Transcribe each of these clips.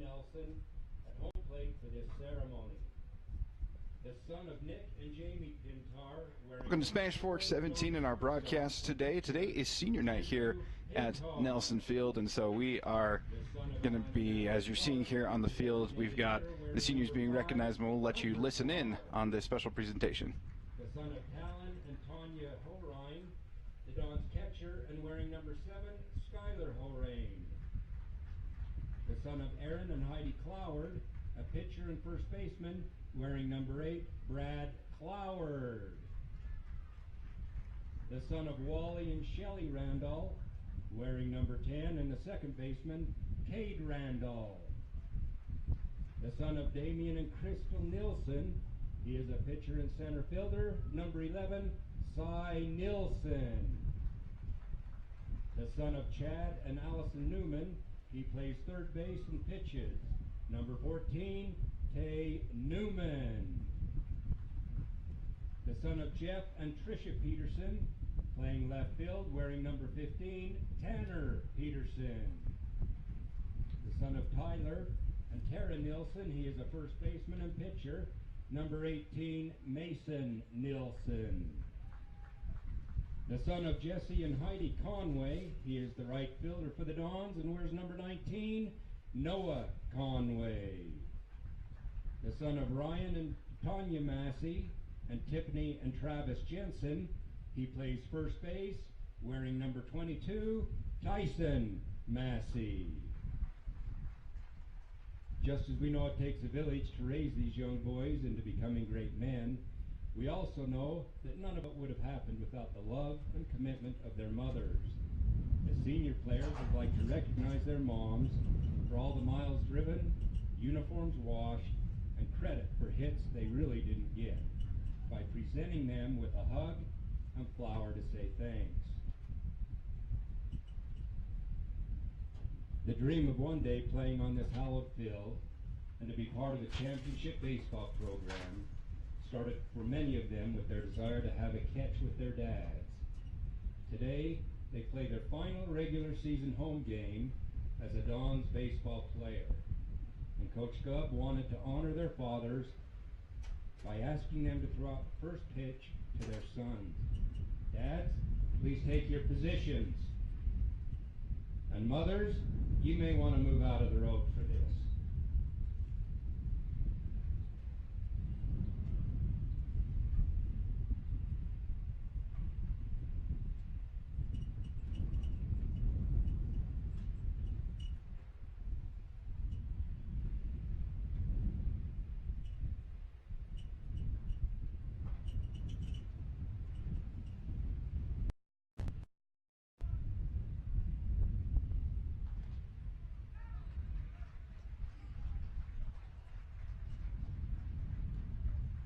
Nelson at home plate for this ceremony. The son of Nick and Jamie Pintar. Welcome to Spanish Fork 17 in our broadcast today. Today is senior night here at Nelson Field, and so we are going to be, as you're seeing here on the field, we've got the seniors being recognized, and we'll let you listen in on this special presentation. The son of Callan and Tanya Horine, the Don's catcher, and wearing number 7, Skylar Horine. The son of Aaron and Heidi Cloward, a pitcher and first baseman, wearing number 8, Brad Cloward. The son of Wally and Shelley Randall, wearing number 10, and the second baseman, Cade Randall. The son of Damian and Crystal Nilsson, he is a pitcher and center fielder, number 11, Cy Nilsson. The son of Chad and Allison Newman, he plays third base and pitches, number 14, Tay Newman. The son of Jeff and Tricia Peterson, playing left field, wearing number 15, Tanner Peterson. The son of Tyler and Tara Nilsson, he is a first baseman and pitcher, number 18, Mason Nilsson. The son of Jesse and Heidi Conway, he is the right fielder for the Dons and wears number 19, Noah Conway. The son of Ryan and Tanya Massey and Tiffany and Travis Jensen, he plays first base, wearing number 22, Tyson Massey. Just as we know it takes a village to raise these young boys into becoming great men, we also know that none of it would have happened without the love and commitment of their mothers. As senior players would like to recognize their moms for all the miles driven, uniforms washed, and credit for hits they really didn't get, by presenting them with a hug and flower to say thanks. The dream of one day playing on this hallowed field and to be part of the championship baseball program started for many of them with their desire to have a catch with their dads. Today, they play their final regular season home game as a Dons baseball player. And Coach Gubb wanted to honor their fathers by asking them to throw out the first pitch to their sons. Dads, please take your positions. And mothers, you may want to move out of the road for this.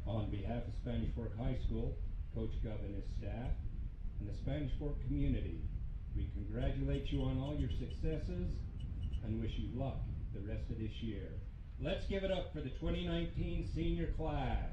On behalf of Spanish Fork High School, Coach Gubb and his staff, and the Spanish Fork community, we congratulate you on all your successes and wish you luck the rest of this year. Let's give it up for the 2019 senior class.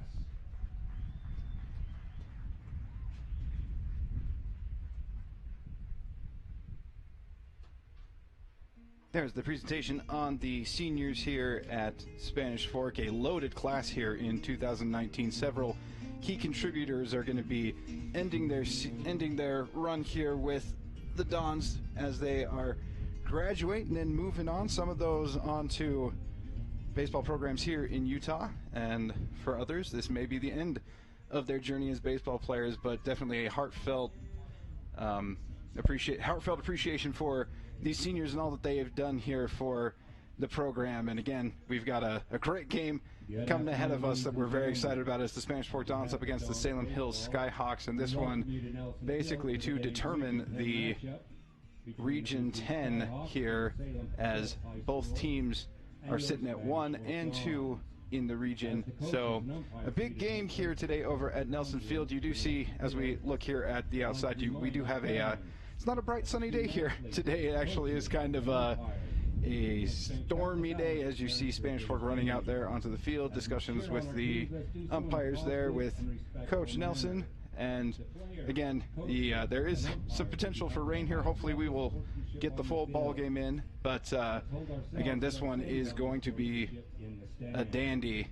There's the presentation on the seniors here at Spanish Fork, a loaded class here in 2019. Several key contributors are going to be ending their run here with the Dons as they are graduating and moving on. Some of those onto baseball programs here in Utah, and for others, this may be the end of their journey as baseball players, but definitely a heartfelt appreciation for these seniors and all that they have done here for the program. And again, we've got a great game coming ahead of us that we're very excited about. As the Spanish Fork Dons up against the Salem Hills Skyhawks, and this one basically to determine the Region 10 here, as both teams are sitting at 1 and 2 in the region. So a big game here today over at Nelson Field. You do see, as we look here at the outside, we do have a it's not a bright sunny day here today. It actually is kind of a stormy day, as you see Spanish Fork running out there onto the field. Discussions with the umpires there, with Coach Nelson And again, there is some potential for rain here. Hopefully we will get the full ball game in. But again, this one is going to be a dandy.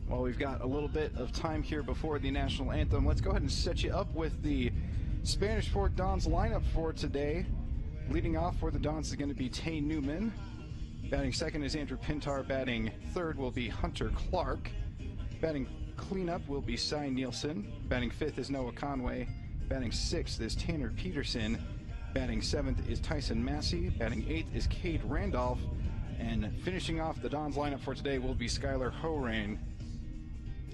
Well, we've got a little bit of time here before the national anthem. Let's go ahead and set you up with the Spanish Fork Dons lineup for today. Leading off for the Dons is going to be Tay Newman. Batting second is Andrew Pintar. Batting third will be Hunter Clark. Batting cleanup will be Cy Nielsen. Batting fifth is Noah Conway. Batting sixth is Tanner Peterson. Batting seventh is Tyson Massey. Batting eighth is Cade Randolph. And finishing off the Dons lineup for today will be Skylar Horain.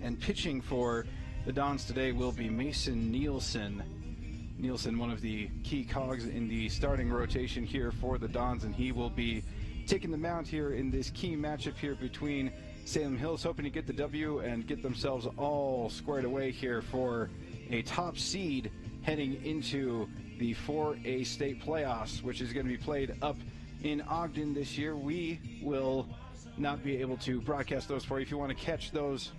And pitching for the Dons today will be Mason Nielsen. Nielsen, one of the key cogs in the starting rotation here for the Dons, and he will be taking the mound here in this key matchup here between Salem Hills, hoping to get the W and get themselves all squared away here for a top seed heading into the 4A state playoffs, which is going to be played up in Ogden this year. We will not be able to broadcast those for you. If you want to catch those,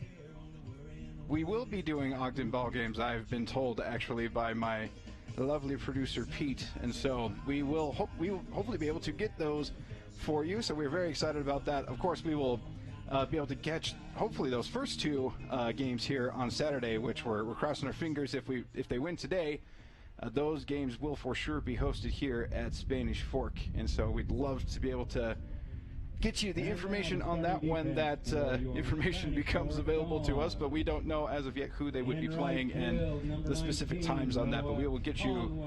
we will be doing Ogden ball games, I've been told, actually, by my lovely producer Pete, and so we will hopefully be able to get those for you. So we're very excited about that. Of course, we will be able to catch hopefully those first two games here on Saturday, which we're crossing our fingers if they win today. Those games will for sure be hosted here at Spanish Fork, and so we'd love to be able to get you the information on that when that information becomes available to us, but we don't know as of yet who they would be playing and the specific times on that, but we will get you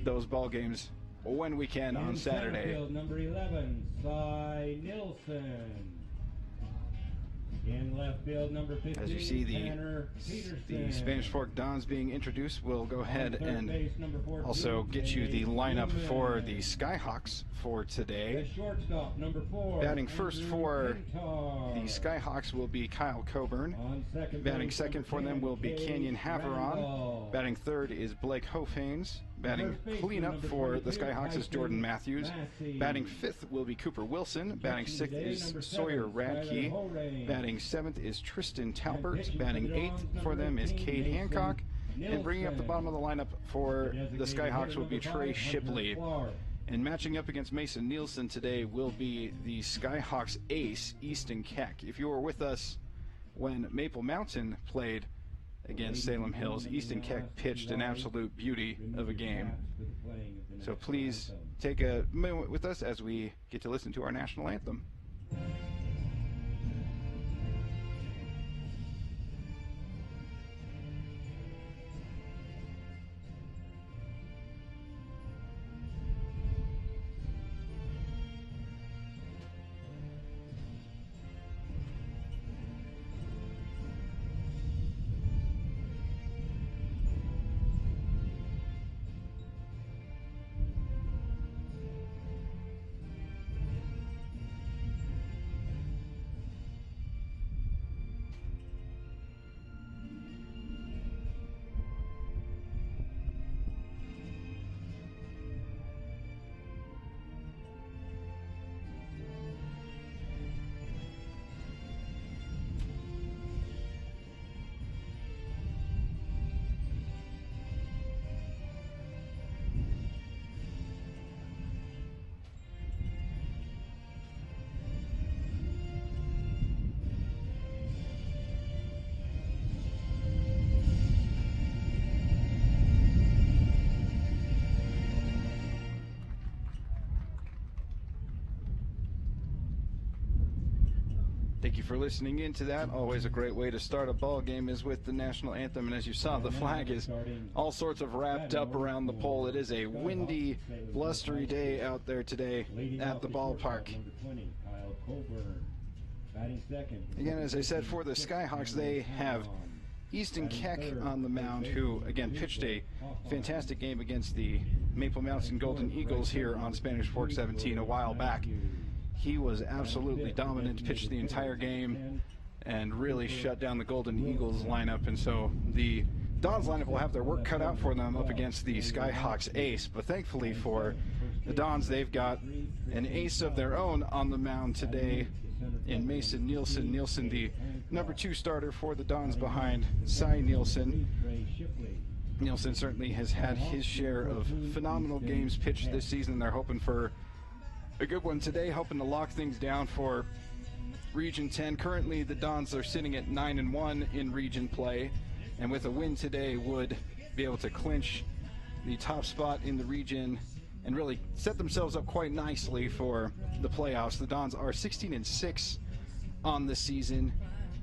those ball games when we can on Saturday. Number 11, Cy Nielsen. In left field, number 15, as you see the Spanish Fork Dons being introduced, we'll go ahead and also get you the lineup for the Skyhawks for today. Shortstop, number 4, batting first for the Skyhawks will be Kyle Coburn. Batting second for them will be Canyon Haveron. Batting third is Blake Hofanes. Batting cleanup for the Skyhawks is Jordan Matthews. Batting fifth will be Cooper Wilson. Batting sixth is Sawyer Radke. Batting seventh is Tristan Talbert. Batting eighth for them is Cade Hancock. And bringing up the bottom of the lineup for the Skyhawks will be Trey Shipley. And matching up against Mason Nielsen today will be the Skyhawks ace, Easton Keck. If you were with us when Maple Mountain played against Salem Hills, Easton Keck pitched an absolute beauty of a game. So please take a moment with us as we get to listen to our national anthem. Thank you for listening in to that. Always a great way to start a ball game is with the national anthem. And as you saw, the flag is all sorts of wrapped up around the pole. It is a windy, blustery day out there today at the ballpark. Again, as I said, for the Skyhawks, they have Easton Keck on the mound, who, again, pitched a fantastic game against the Maple Mountain Golden Eagles here on Spanish Fork 17 a while back. He was absolutely dominant, pitched the entire game, and really shut down the Golden Eagles lineup. And so the Dons lineup will have their work cut out for them up against the Skyhawks ace. But thankfully for the Dons, they've got an ace of their own on the mound today in Mason Nielsen. Nielsen, the number 2 starter for the Dons behind Cy Nielsen. Nielsen certainly has had his share of phenomenal games pitched this season. They're hoping for a good one today, hoping to lock things down for Region 10. Currently, the Dons are sitting at 9-1 in region play, and with a win today would be able to clinch the top spot in the region and really set themselves up quite nicely for the playoffs. The Dons are 16-6 on the season,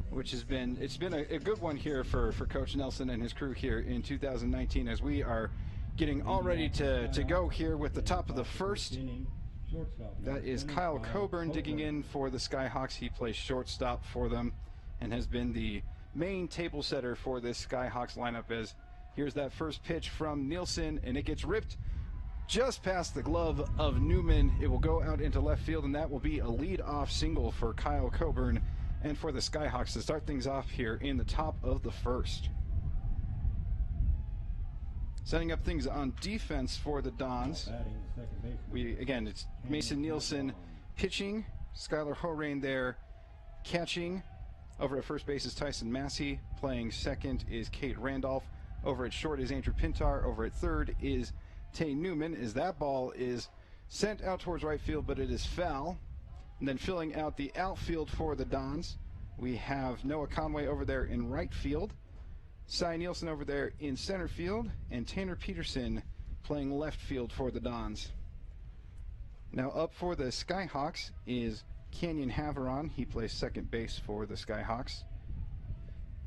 which has been a good one here for Coach Nelson and his crew here in 2019, as we are getting all ready to go here with the top of the first. That is Kyle Coburn digging in for the Skyhawks. He plays shortstop for them and has been the main table setter for this Skyhawks lineup. As here's that first pitch from Nielsen, and it gets ripped just past the glove of Newman. It will go out into left field, and that will be a lead-off single for Kyle Coburn and for the Skyhawks to start things off here in the top of the first. Setting up things on defense for the Dons. It's Mason Nielsen pitching, Skylar Horain there catching. Over at first base is Tyson Massey. Playing second is Kate Randolph. Over at short is Andrew Pintar. Over at third is Tay Newman, as that ball is sent out towards right field, but it is foul. And then filling out the outfield for the Dons, we have Noah Conway over there in right field, Cy Nielsen over there in center field, and Tanner Peterson playing left field for the Dons. Now up for the Skyhawks is Canyon Haveron. He plays second base for the Skyhawks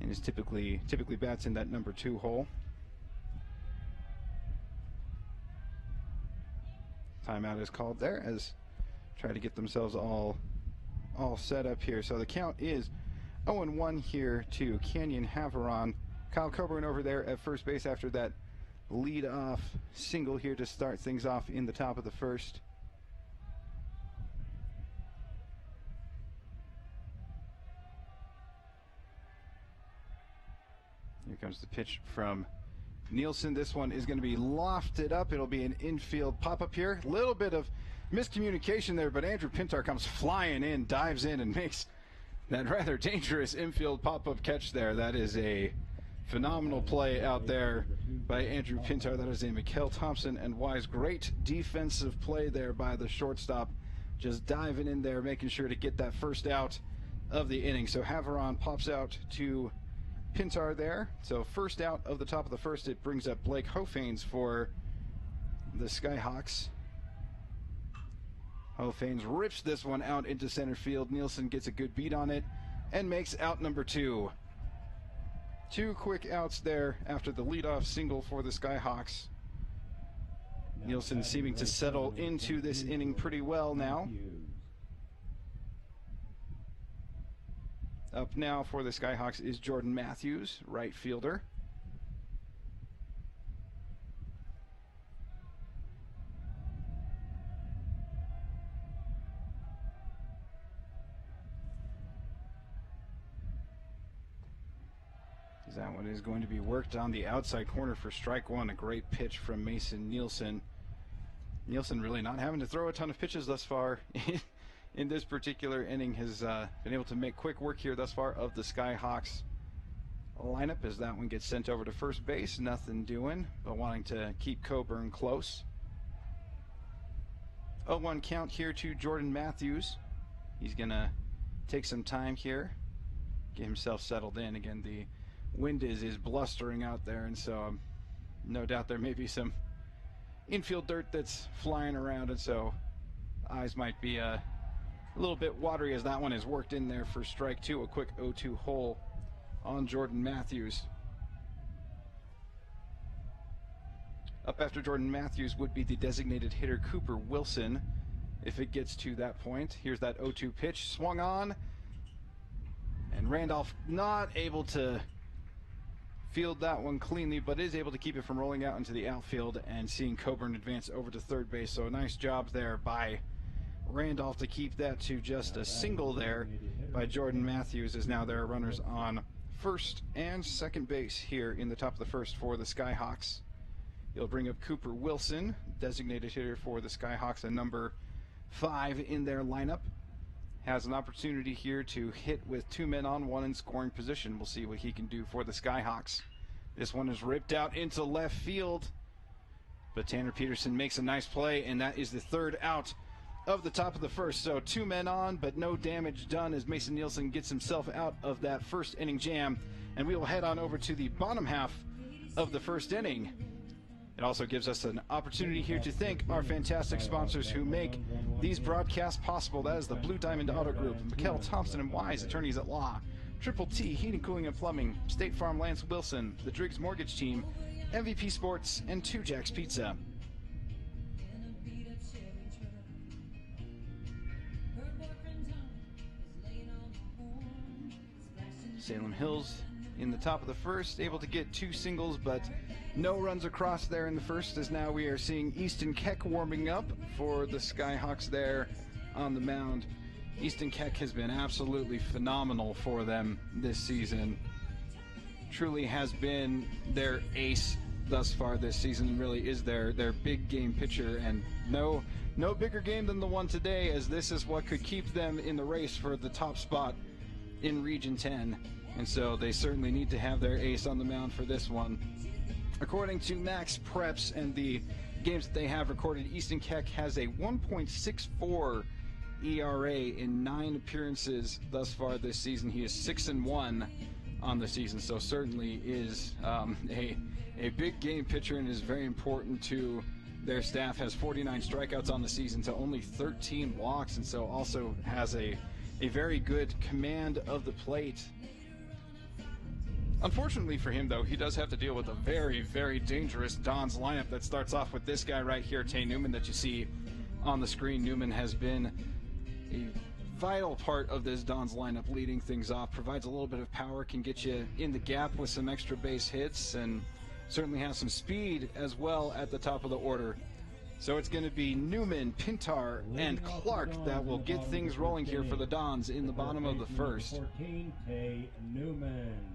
and is typically bats in that number 2 hole. Timeout is called there as try to get themselves all set up here. So the count is 0-1 here to Canyon Haveron. Kyle Coburn over there at first base after that lead-off single here to start things off in the top of the first. Here comes the pitch from Nielsen. This one is going to be lofted up. It'll be an infield pop-up here. A little bit of miscommunication there, but Andrew Pintar comes flying in, dives in, and makes that rather dangerous infield pop-up catch there. That is a phenomenal play out there by Andrew Pintar. That is a Mikhail Thompson and Wise. Great defensive play there by the shortstop, just diving in there, making sure to get that first out of the inning. So Haveron pops out to Pintar there. So first out of the top of the first. It brings up Blake Hofanes for the Skyhawks. Hofanes rips this one out into center field. Nielsen gets a good beat on it and makes out number 2. 2 quick outs there after the leadoff single for the Skyhawks. Nielsen seeming to settle into this inning pretty well now. Up now for the Skyhawks is Jordan Matthews, right fielder. That one is going to be worked on the outside corner for strike 1. A great pitch from Mason Nielsen. Nielsen really not having to throw a ton of pitches thus far in this particular inning. Has been able to make quick work here thus far of the Skyhawks lineup, as that one gets sent over to first base. Nothing doing, but wanting to keep Coburn close. 0-1 count here to Jordan Matthews. He's going to take some time here, get himself settled in. Again, the wind is blustering out there, and so no doubt there may be some infield dirt that's flying around, and so eyes might be a little bit watery as that one is worked in there for strike 2. A quick 0-2 hole on Jordan Matthews. Up after Jordan Matthews would be the designated hitter Cooper Wilson if it gets to that point. Here's that 0-2 pitch, swung on, and Randolph not able to field that one cleanly, but is able to keep it from rolling out into the outfield and seeing Coburn advance over to third base. So a nice job there by Randolph to keep that to just a single there by Jordan Matthews, as now there are runners on first and second base here in the top of the first for the Skyhawks. He'll bring up Cooper Wilson, designated hitter for the Skyhawks, a number 5 in their lineup. has an opportunity here to hit with 2 men on, 1 in scoring position. We'll see what he can do for the Skyhawks. This one is ripped out into left field, but Tanner Peterson makes a nice play, and that is the 3rd out of the top of the first. So 2 men on, but no damage done as Mason Nielsen gets himself out of that first inning jam. And we will head on over to the bottom half of the first inning. It also gives us an opportunity here to thank our fantastic sponsors who make these broadcasts possible. That is the Blue Diamond Auto Group, McKell, Thompson & Wise, Attorneys at Law, Triple T, Heating, Cooling, and Plumbing, State Farm, Lance Wilson, the Driggs Mortgage Team, MVP Sports, and 2 Jacks Pizza. Salem Hills in the top of the first, able to get 2 singles, but no runs across there in the first, as now we are seeing Easton Keck warming up for the Skyhawks there on the mound. Easton Keck has been absolutely phenomenal for them this season. Truly has been their ace thus far this season, really is their big game pitcher, and no bigger game than the one today, as this is what could keep them in the race for the top spot in Region 10. And so they certainly need to have their ace on the mound for this one. According to Max Preps and the games that they have recorded, Easton Keck has a 1.64 ERA in 9 appearances thus far this season. He is 6-1 on the season, so certainly is a big game pitcher and is very important to their staff. Has 49 strikeouts on the season to only 13 walks, and so also has a very good command of the plate. Unfortunately for him, though, he does have to deal with a very, very dangerous Dons lineup that starts off with this guy right here, Tay Newman, that you see on the screen. Newman has been a vital part of this Dons lineup, leading things off, provides a little bit of power, can get you in the gap with some extra base hits, and certainly has some speed as well at the top of the order. So it's going to be Newman, Pintar, and Clark that will get things rolling here for the Dons in the bottom of the first. 14, Tay Newman.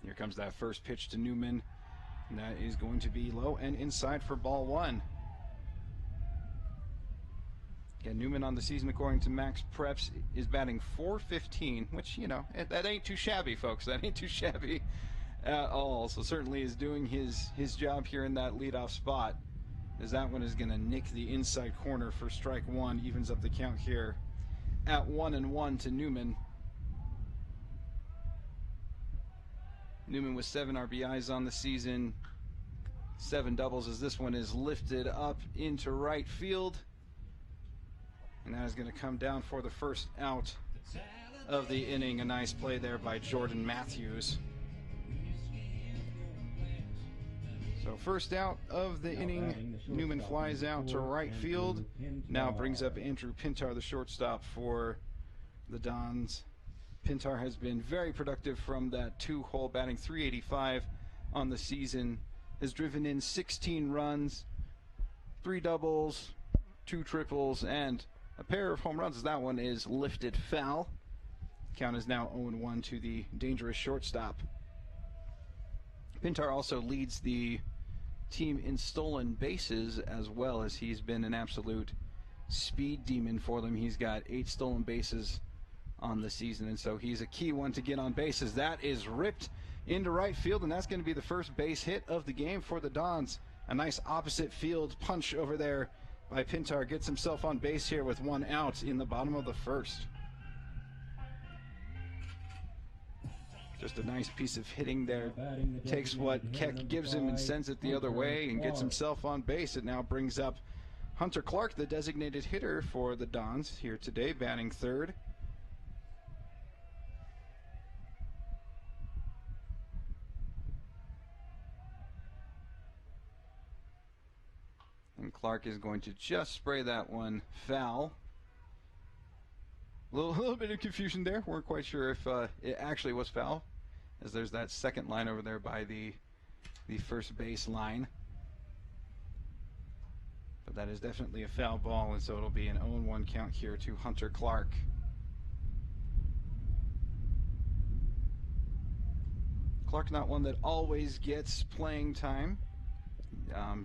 Here comes that first pitch to Newman, and that is going to be low and inside for ball 1. Yeah, Newman on the season, according to Max Preps, is batting .415, which, you know, that ain't too shabby, folks. That ain't too shabby at all. So certainly is doing his job here in that leadoff spot, as that one is going to nick the inside corner for strike 1, evens up the count here at 1-1 to Newman. Newman with 7 RBIs on the season, 7 doubles, as this one is lifted up into right field. And that is going to come down for the first out of the inning. A nice play there by Jordan Matthews. So first out of the inning, Newman flies out to right field. Now brings up Andrew Pintar, the shortstop for the Dons. Pintar has been very productive from that 2-hole, batting .385 on the season. Has driven in 16 runs, 3 doubles, 2 triples, and a pair of home runs, as that one is lifted foul. Count is now 0-1 to the dangerous shortstop. Pintar also leads the team in stolen bases, as well, as he's been an absolute speed demon for them. He's got 8 stolen bases on the season, and so he's a key one to get on bases. That is ripped into right field, and that's going to be the first base hit of the game for the Dons. A nice opposite field punch over there by Pintar. Gets himself on base here with 1 out in the bottom of the first. Just a nice piece of hitting there. Takes what Keck gives him and sends it the other way and gets himself on base. It now brings up Hunter Clark, the designated hitter for the Dons here today, batting third. And Clark is going to just spray that one foul. A little bit of confusion there. Weren't quite sure if it actually was foul, as there's that second line over there by the first base line. But that is definitely a foul ball, and so it'll be an 0-1 count here to Hunter Clark. Clark not one that always gets playing time.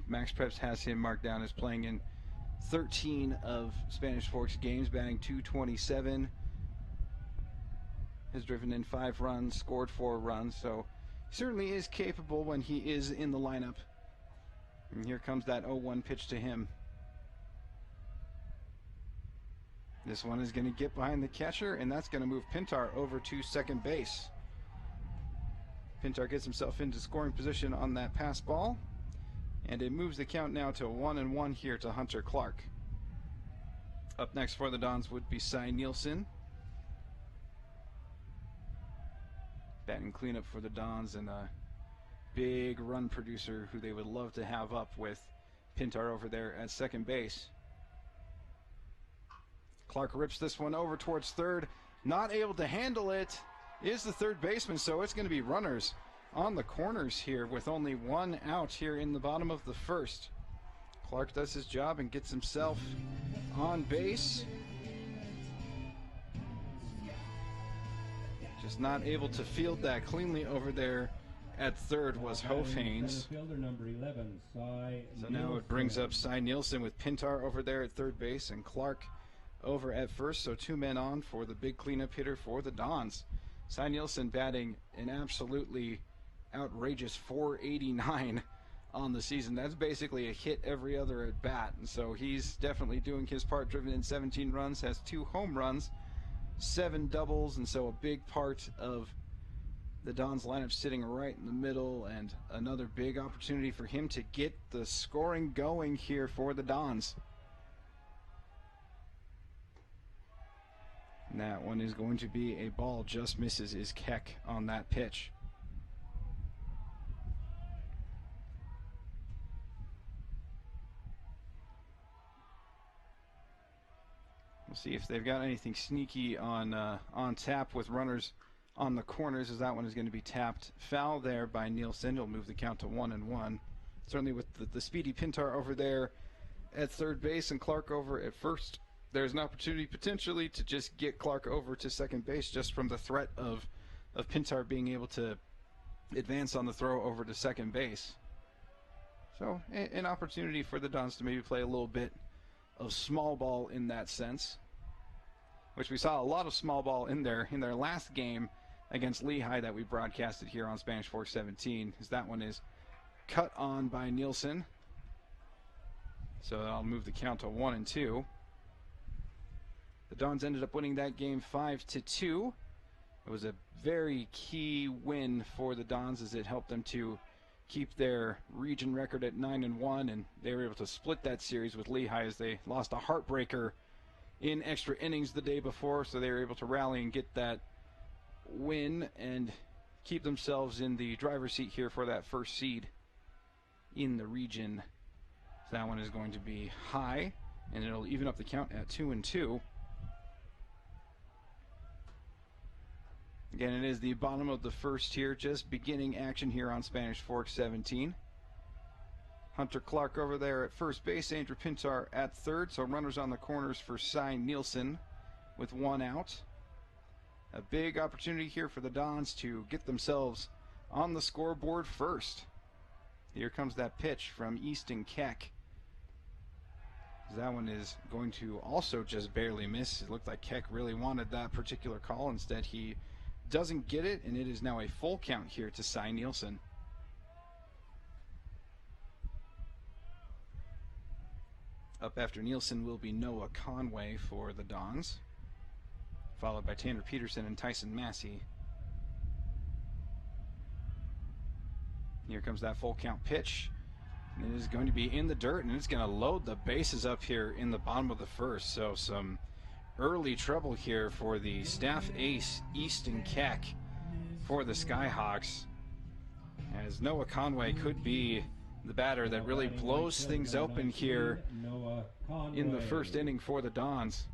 Max Preps has him marked down as playing in 13 of Spanish Forks games, batting .227. Has driven in 5 runs, scored 4 runs, so certainly is capable when he is in the lineup. And here comes that 0-1 pitch to him. This one is going to get behind the catcher, and that's going to move Pintar over to second base. Pintar gets himself into scoring position on that pass ball, and it moves the count now to 1-1 here to Hunter Clark. Up next for the Dons would be Cy Nielsen. Batting cleanup for the Dons, and a big run producer who they would love to have up with Pintar over there at second base. Clark rips this one over towards third. Not able to handle it is the third baseman, so it's going to be runners on the corners here with only 1 out here in the bottom of the first. Clark does his job and gets himself on base. Just not able to field that cleanly over there at third was Hofhanes. So now it brings up Cy Nielsen with Pintar over there at third base and Clark over at first. So 2 men on for the big cleanup hitter for the Dons. Cy Nielsen batting an absolutely outrageous .489 on the season. That's basically a hit every other at bat. And so he's definitely doing his part, driven in 17 runs, has 2 home runs, 7 doubles, and so a big part of the Dons lineup sitting right in the middle, and another big opportunity for him to get the scoring going here for the Dons. And that one is going to be a ball, just misses is Keck on that pitch. We'll see if they've got anything sneaky on tap with runners on the corners, as that one is going to be tapped foul there by Nielsen. He'll move the count to 1-1. Certainly with the speedy Pintar over there at third base and Clark over at first, there's an opportunity potentially to just get Clark over to second base just from the threat of Pintar being able to advance on the throw over to second base. So an opportunity for the Dons to maybe play a little bit of small ball in that sense, which we saw a lot of small ball in their last game against Lehigh that we broadcasted here on Spanish Fork 17, as that one is cut on by Nielsen. So I'll move the count to 1-2. The Dons ended up winning that game 5-2. It was a very key win for the Dons, as it helped them to keep their region record at 9-1, and they were able to split that series with Lehigh as they lost a heartbreaker in extra innings the day before. So they were able to rally and get that win and keep themselves in the driver's seat here for that first seed in the region. So that one is going to be high, and it'll even up the count at 2-2. Again, it is the bottom of the first here, just beginning action here on Spanish Fork 17. Hunter Clark over there at first base, Andrew Pintar at third, so runners on the corners for Cy Nielsen with 1 out. A big opportunity here for the Dons to get themselves on the scoreboard first. Here comes that pitch from Easton Keck. That one is going to also just barely miss. It looked like Keck really wanted that particular call. Instead, he doesn't get it, and it is now a full count here to Cy Nielsen. Up after Nielsen will be Noah Conway for the Dons, followed by Tanner Peterson and Tyson Massey. Here comes that full count pitch. And it is going to be in the dirt, and it's going to load the bases up here in the bottom of the first. So some early trouble here for the staff ace, Easton Keck, for the Skyhawks, as Noah Conway could be the batter that really blows things open here in the first inning for the Dons.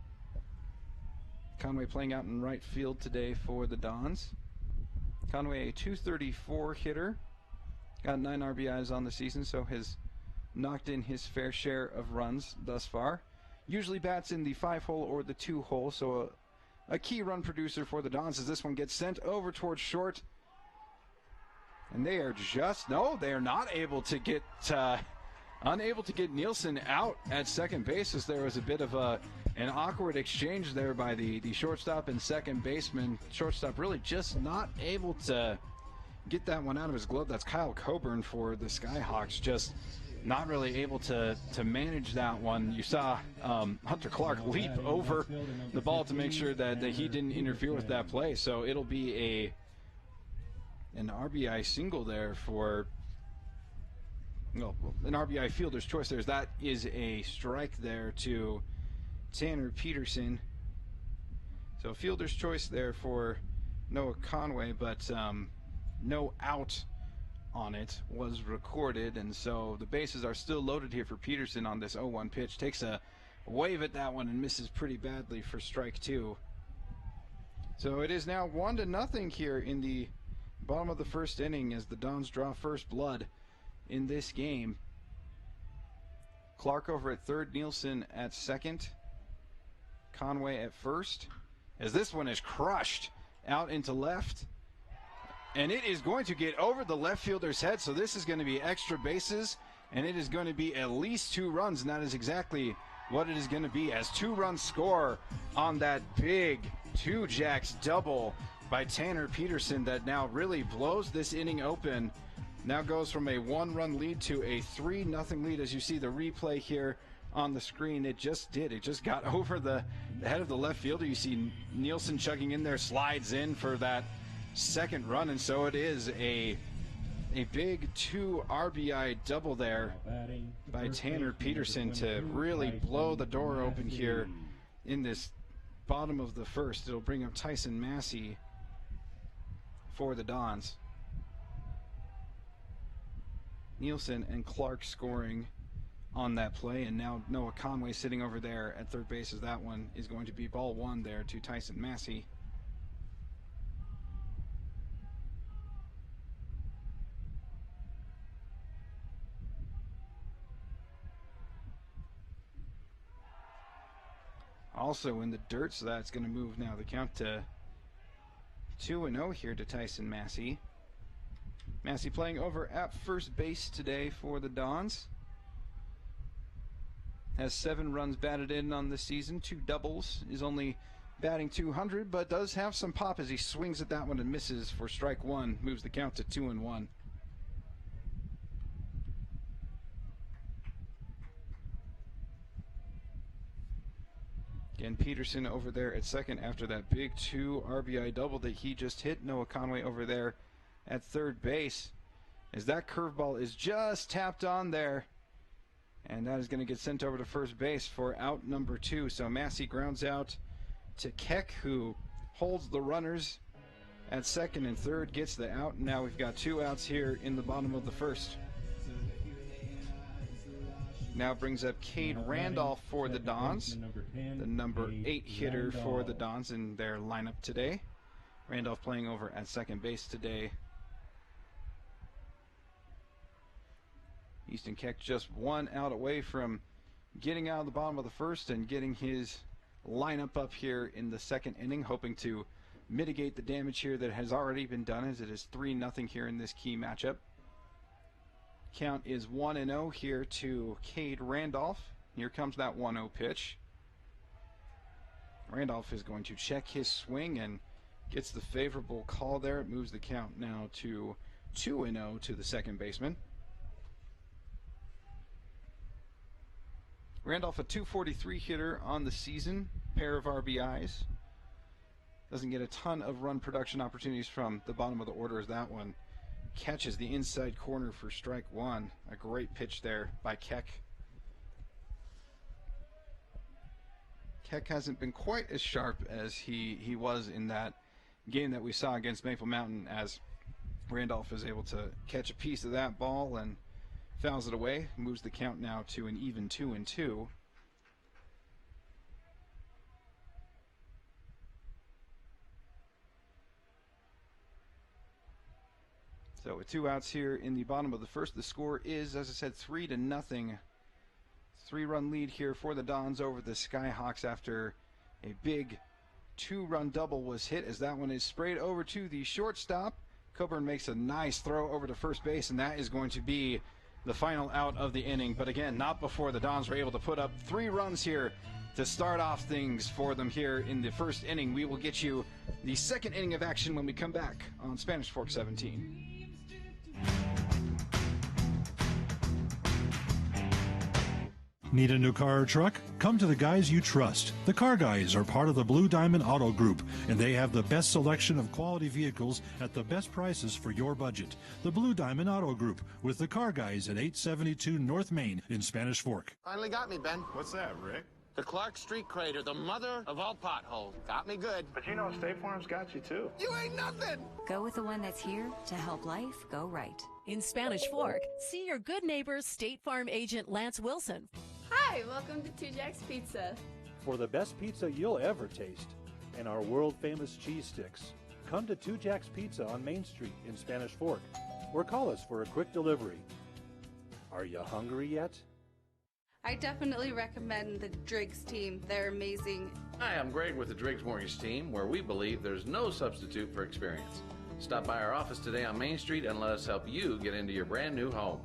Conway playing out in right field today for the Dons. Conway, a .234 hitter, got 9 RBIs on the season, so has knocked in his fair share of runs thus far. Usually bats in the 5-hole or the 2-hole, so a, a key run producer for the Dons as this one gets sent over towards short. And they are just, no, they are not able to get, unable to get Nielsen out at second base, as there was a bit of an awkward exchange there by the shortstop and second baseman. Shortstop really just not able to get that one out of his glove. That's Kyle Coburn for the Skyhawks, just not really able to manage that one. You saw Hunter Clark leap over the ball to make sure that he didn't interfere with that play. So it'll be an RBI single there for, well, an RBI fielder's choice there. That is a strike there to Tanner Peterson. So fielder's choice there for Noah Conway, but no out on it was recorded, and so the bases are still loaded here for Peterson on this 0-1 pitch. Takes a wave at that one and misses pretty badly for strike two. So it is now 1-0 here in the bottom of the first inning as the Dons draw first blood in this game. Clark over at third, Nielsen at second, Conway at first, as this one is crushed out into left, and it is going to get over the left fielder's head. So this is going to be extra bases, and it is going to be at least 2 runs, and that is exactly what it is going to be, as 2 runs score on that big 2-jacks double by Tanner Peterson that now really blows this inning open. Now goes from a 1-run lead to a 3-0 lead. As you see the replay here on the screen, it just got over the head of the left fielder. You see Nielsen chugging in there, slides in for that second run, and so it is a big 2 RBI double there by Tanner Peterson to really blow the door open here in this bottom of the first. It'll bring up Tyson Massey for the Dons. Nielsen and Clark scoring on that play, and now Noah Conway sitting over there at third base, as that one is going to be ball 1 there to Tyson Massey. Also in the dirt, so that's going to move now the count to 2-0 here to Tyson Massey. Massey playing over at first base today for the Dons. Has 7 runs batted in on the season, 2 doubles, is only batting .200, but does have some pop as he swings at that one and misses for strike 1, moves the count to 2-1. Again, Peterson over there at second after that big 2 RBI double that he just hit. Noah Conway over there at third base, as that curveball is just tapped on there, and that is going to get sent over to first base for out number 2. So Massey grounds out to Keck, who holds the runners at second and third, gets the out, and now we've got 2 outs here in the bottom of the first. Now brings up Cade Randolph for the Dons, the number 8 hitter for the Dons in their lineup today. Randolph playing over at second base today. Easton Keck just 1 out away from getting out of the bottom of the first and getting his lineup up here in the second inning, hoping to mitigate the damage here that has already been done, as it is 3-0 here in this key matchup. Count is 1-0 here to Cade Randolph. Here comes that 1-0 pitch. Randolph is going to check his swing and gets the favorable call there. It moves the count now to 2-0 to the second baseman. Randolph, a .243 hitter on the season, pair of RBIs. Doesn't get a ton of run production opportunities from the bottom of the order, as that one catches the inside corner for strike 1. A great pitch there by Keck. Keck hasn't been quite as sharp as he was in that game that we saw against Maple Mountain, as Randolph is able to catch a piece of that ball and fouls it away. Moves the count now to an even 2-2. So with 2 outs here in the bottom of the first, the score is, as I said, 3-0. 3-run lead here for the Dons over the Skyhawks after a big 2-run double was hit, as that one is sprayed over to the shortstop. Coburn makes a nice throw over to first base, and that is going to be the final out of the inning. But again, not before the Dons were able to put up 3 runs here to start off things for them here in the first inning. We will get you the second inning of action when we come back on Spanish Fork 17. Need a new car or truck? Come to the guys you trust. The Car Guys are part of the Blue Diamond Auto Group, and they have the best selection of quality vehicles at the best prices for your budget. The Blue Diamond Auto Group with the Car Guys at 872 North Main in Spanish Fork. Finally got me, Ben. What's that, Rick? The Clark Street crater, the mother of all potholes. Got me good. But you know State Farm's got you, too. You ain't nothing! Go with the one that's here to help life go right. In Spanish Fork, see your good neighbor State Farm agent Lance Wilson. Hi, welcome to Two Jack's Pizza. For the best pizza you'll ever taste and our world-famous cheese sticks, come to Two Jack's Pizza on Main Street in Spanish Fork or call us for a quick delivery. Are you hungry yet? I definitely recommend the Driggs team. They're amazing. Hi, I'm Greg with the Driggs Mortgage Team, where we believe there's no substitute for experience. Stop by our office today on Main Street and let us help you get into your brand new home.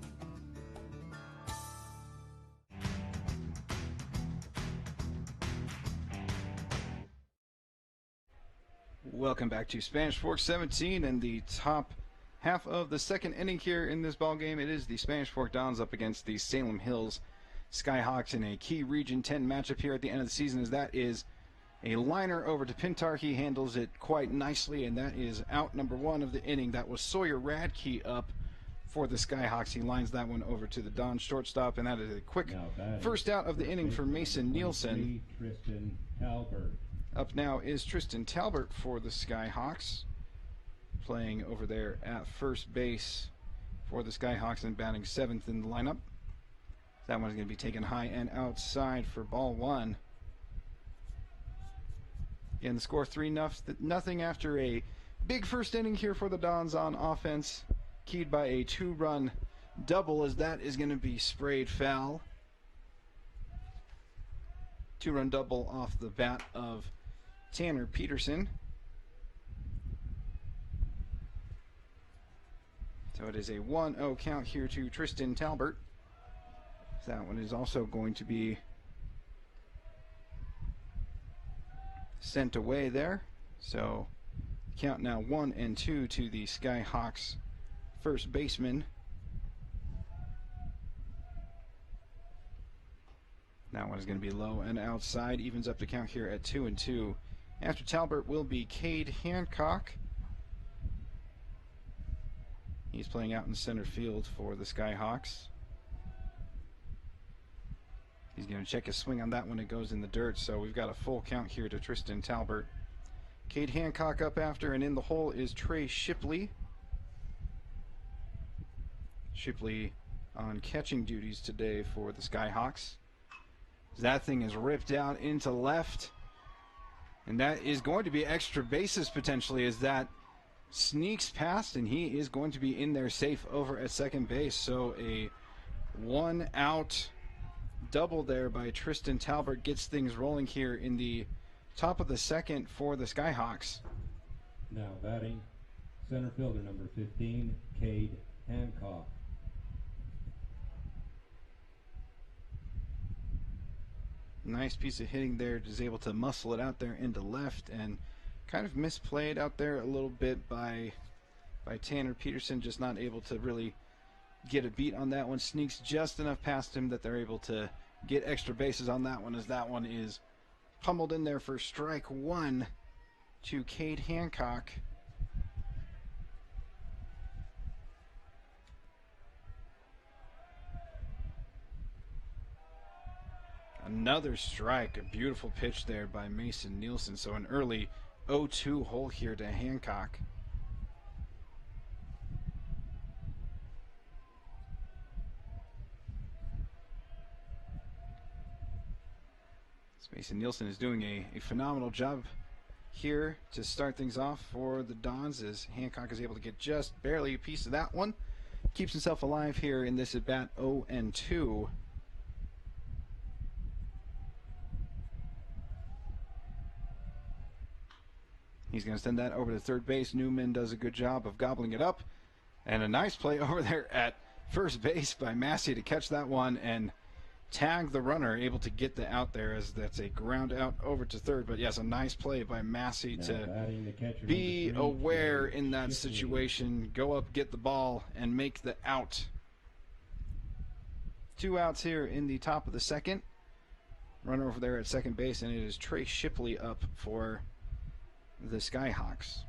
Welcome back to Spanish Fork 17 and the top half of the second inning here in this ball game. It is the Spanish Fork Dons up against the Salem Hills Skyhawks in a key Region 10 matchup here at the end of the season, as that is a liner over to Pintar. He handles it quite nicely, and that is out number 1 of the inning. That was Sawyer Radke up for the Skyhawks. He lines that one over to the Dons shortstop, and that is a quick first out of the inning for Mason Nielsen. Tristan Talbert. Up now is Tristan Talbert for the Skyhawks, playing over there at first base for the Skyhawks and batting 7th in the lineup. That one's going to be taken high and outside for ball 1. Again, the score 3-0 after a big first inning here for the Dons on offense, keyed by a 2-run double, as that is going to be sprayed foul. 2-run double off the bat of Tanner Peterson. So it is a 1-0 count here to Tristan Talbert. That one is also going to be sent away there. So count now 1-2 to the Skyhawks first baseman. That one is going to be low and outside. Evens up the count here at 2-2. After Talbert will be Cade Hancock. He's playing out in center field for the Skyhawks. He's going to check his swing on that one. It goes in the dirt, so we've got a full count here to Tristan Talbert. Cade Hancock up after, and in the hole is Trey Shipley. Shipley on catching duties today for the Skyhawks. That thing is ripped out into left, and that is going to be extra bases potentially, as that sneaks past, and he is going to be in there safe over at second base. So a 1-out double there by Tristan Talbert gets things rolling here in the top of the second for the Skyhawks. Now batting, center fielder number 15, Cade Hancock. Nice piece of hitting there, just able to muscle it out there into left, and kind of misplayed out there a little bit by Tanner Peterson, just not able to really get a beat on that one. Sneaks just enough past him that they're able to get extra bases on that one, as that one is pummeled in there for strike 1 to Cade Hancock. Another strike, a beautiful pitch there by Mason Nielsen. So an early 0-2 hole here to Hancock. Mason Nielsen is doing a phenomenal job here to start things off for the Dons, as Hancock is able to get just barely a piece of that one. Keeps himself alive here in this at bat 0-2. He's going to send that over to third base. Newman does a good job of gobbling it up. And a nice play over there at first base by Massey to catch that one and tag the runner, able to get the out there as that's a ground out over to third. But yes, a nice play by Massey to be aware in that situation, go up, get the ball, and make the out. 2 outs here in the top of the second. Runner over there at second base, and it is Trey Shipley up for the Skyhawks.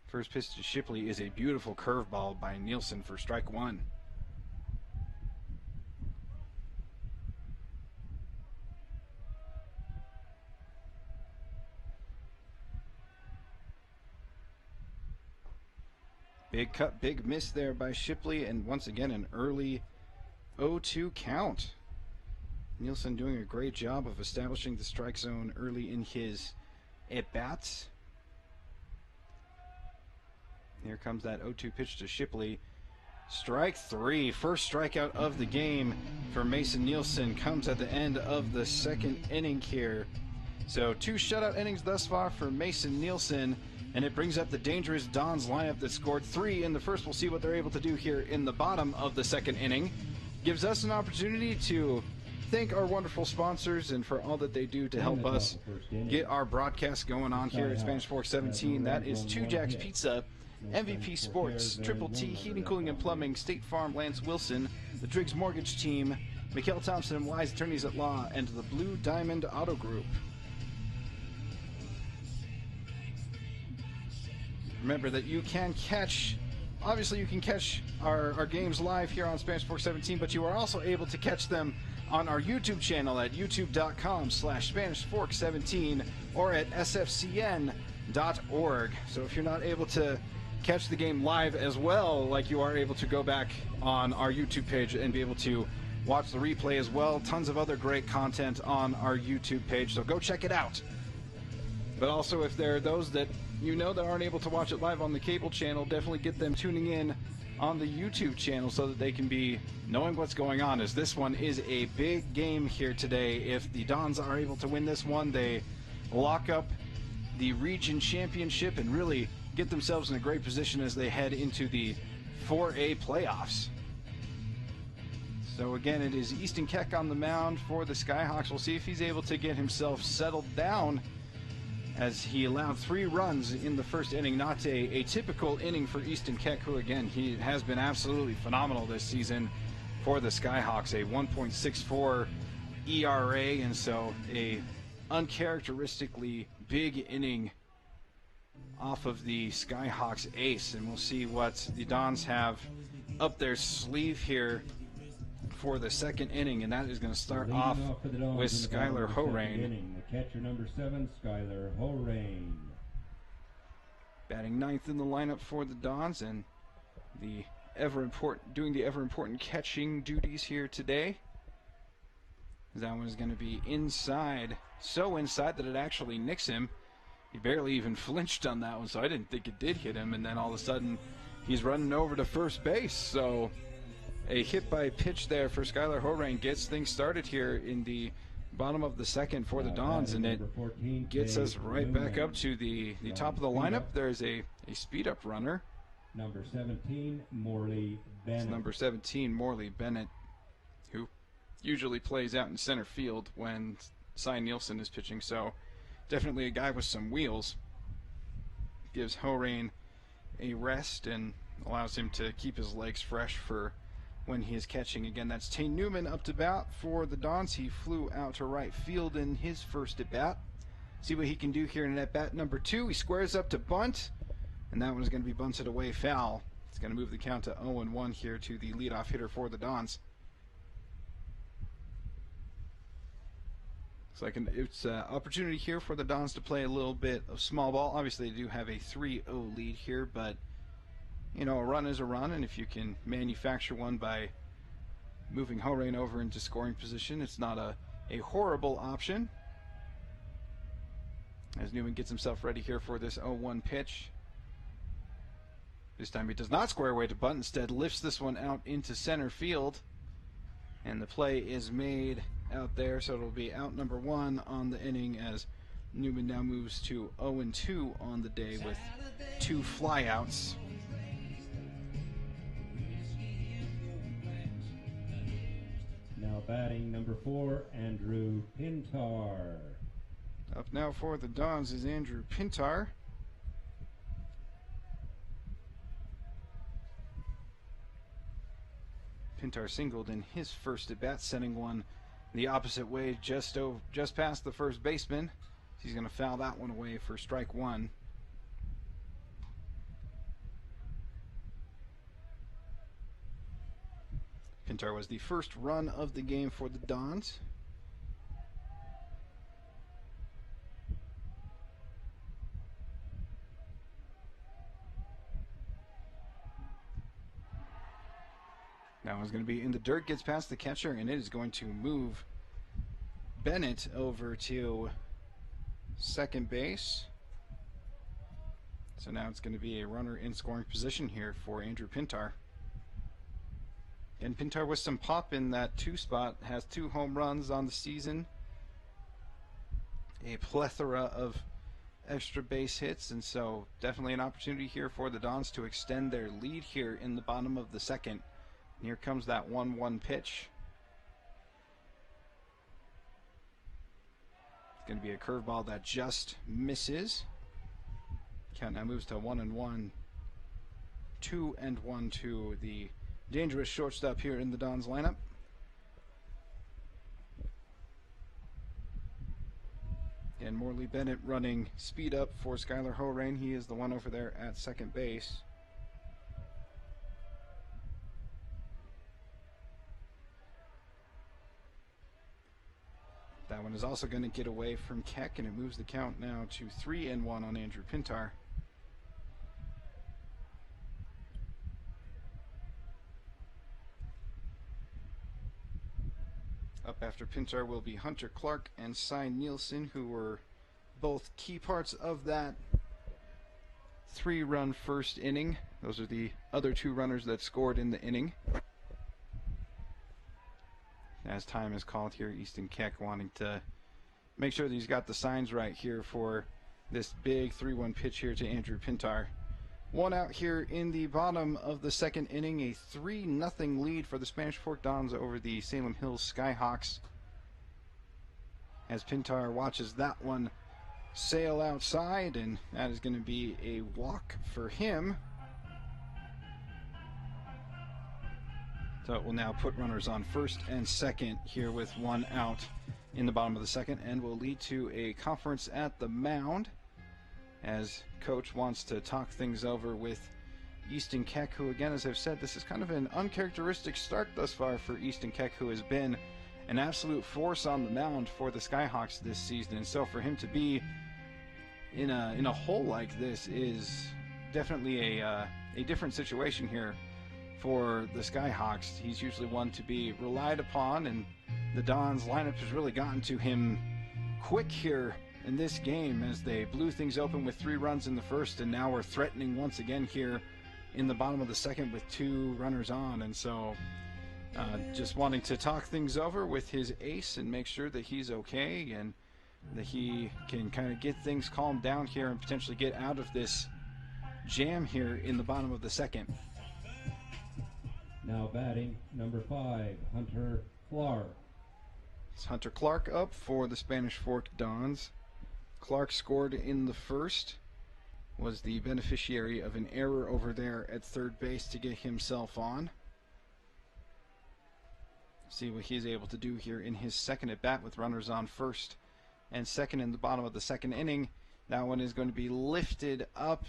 First pitch to Shipley is a beautiful curveball by Nielsen for strike one. Big cut, big miss there by Shipley, and once again an early 0-2 count. Nielsen doing a great job of establishing the strike zone early in his at-bats. Here comes that 0-2 pitch to Shipley. Strike three, first strikeout of the game for Mason Nielsen comes at the end of the second inning here. So 2 shutout innings thus far for Mason Nielsen, and it brings up the dangerous Dons lineup that scored 3 in the first. We'll see what they're able to do here in the bottom of the second inning. Gives us an opportunity to thank our wonderful sponsors and for all that they do to help us get our broadcast going on here at Spanish Fork 17. That is 2 Jacks Pizza, MVP Sports, Triple T Heating, Cooling, and Plumbing, State Farm, Lance Wilson, the Driggs Mortgage Team, Mikhail Thompson and Wise Attorneys at Law, and the Blue Diamond Auto Group. Remember that you can catch, obviously you can catch our games live here on Spanish Fork 17, but you are also able to catch them on our YouTube channel at youtube.com/SpanishFork17 or at sfcn.org. So if you're not able to catch the game live as well, like you are able to go back on our YouTube page and be able to watch the replay as well. Tons of other great content on our YouTube page, so go check it out. But also, if there are those that you know that aren't able to watch it live on the cable channel, definitely get them tuning in on the YouTube channel so that they can be knowing what's going on, as this one is a big game here today. If the Dons are able to win this one, they lock up the region championship and really get themselves in a great position as they head into the 4A playoffs. So again, it is Easton Keck on the mound for the Skyhawks. We'll see if he's able to get himself settled down, as he allowed 3 runs in the first inning. Not a typical inning for Easton Keck, who again, he has been absolutely phenomenal this season for the Skyhawks. A 1.64 ERA, and so a uncharacteristically big inning off of the Skyhawks ace. And we'll see what the Dons have up their sleeve here for the second inning, and that is going to start off with Skylar Horain. The catcher number 7, Skylar Horain. Batting 9th in the lineup for the Dons, and doing the ever important catching duties here today. That one is going to be inside, so inside that it actually nicks him. He barely even flinched on that one, so I didn't think it did hit him, and then all of a sudden he's running over to first base. So a hit by pitch there for Skylar Horain gets things started here in the bottom of the second for the Dons, and it gets us right back up to the top of the lineup. There's a speed-up runner. Number 17, Morley Bennett. It's number 17, Morley Bennett, who usually plays out in center field when Cy Nielsen is pitching, so definitely a guy with some wheels. Gives Horain a rest and allows him to keep his legs fresh for when he is catching. Again, that's Tane Newman up to bat for the Dons. He flew out to right field in his first at bat. See what he can do here in at bat number 2. He squares up to bunt, and that one is going to be bunted away foul. It's going to move the count to 0-1 here to the leadoff hitter for the Dons. Looks like it's an opportunity here for the Dons to play a little bit of small ball. Obviously, they do have a 3-0 lead here, but you know, a run is a run, and if you can manufacture one by moving Horain over into scoring position, it's not a horrible option. As Newman gets himself ready here for this 0-1 pitch. This time he does not square away to bunt, instead lifts this one out into center field, and the play is made out there, so it'll be out number 1 on the inning as Newman now moves to 0-2 on the day with 2 flyouts. Now batting number 4, Andrew Pintar. Up now for the Dons is Andrew Pintar. Pintar singled in his first at bat, sending one the opposite way just past the first baseman. He's going to foul that one away for strike 1. Pintar was the first run of the game for the Dons. That one's going to be in the dirt, gets past the catcher, and it is going to move Bennett over to second base. So now it's going to be a runner in scoring position here for Andrew Pintar. And Pintar with some pop in that 2 spot, has 2 home runs on the season, a plethora of extra base hits, and so definitely an opportunity here for the Dons to extend their lead here in the bottom of the second. And here comes that 1-1 pitch. It's going to be a curveball that just misses. Count now moves to 1-1. 2-1 to the dangerous shortstop here in the Dons lineup. And Morley Bennett running speed up for Skylar Horain. He is the one over there at second base. That one is also going to get away from Keck, and it moves the count now to 3-1 on Andrew Pintar. Up after Pintar will be Hunter Clark and Cy Nielsen, who were both key parts of that 3-run first inning. Those are the other 2 runners that scored in the inning. As time is called here, Easton Keck wanting to make sure that he's got the signs right here for this big 3-1 pitch here to Andrew Pintar. 1 out here in the bottom of the second inning, a 3-0 lead for the Spanish Fork Dons over the Salem Hills Skyhawks. As Pintar watches that one sail outside, and that is going to be a walk for him. So it will now put runners on first and second here with 1 out in the bottom of the second, and will lead to a conference at the mound as coach wants to talk things over with Easton Keck, who, again, as I've said, this is kind of an uncharacteristic start thus far for Easton Keck, who has been an absolute force on the mound for the Skyhawks this season. And so for him to be in a hole like this is definitely a different situation here for the Skyhawks. He's usually one to be relied upon, and the Dons lineup has really gotten to him quick here in this game as they blew things open with 3 runs in the first, and now we're threatening once again here in the bottom of the second with 2 runners on. And so just wanting to talk things over with his ace and make sure that he's okay and that he can kind of get things calmed down here and potentially get out of this jam here in the bottom of the second. Now batting number 5, Hunter Clark. It's Hunter Clark up for the Spanish Fork Dons. Clark scored in the first, was the beneficiary of an error over there at third base to get himself on. See what he's able to do here in his second at bat with runners on first and second in the bottom of the second inning. That one is going to be lifted up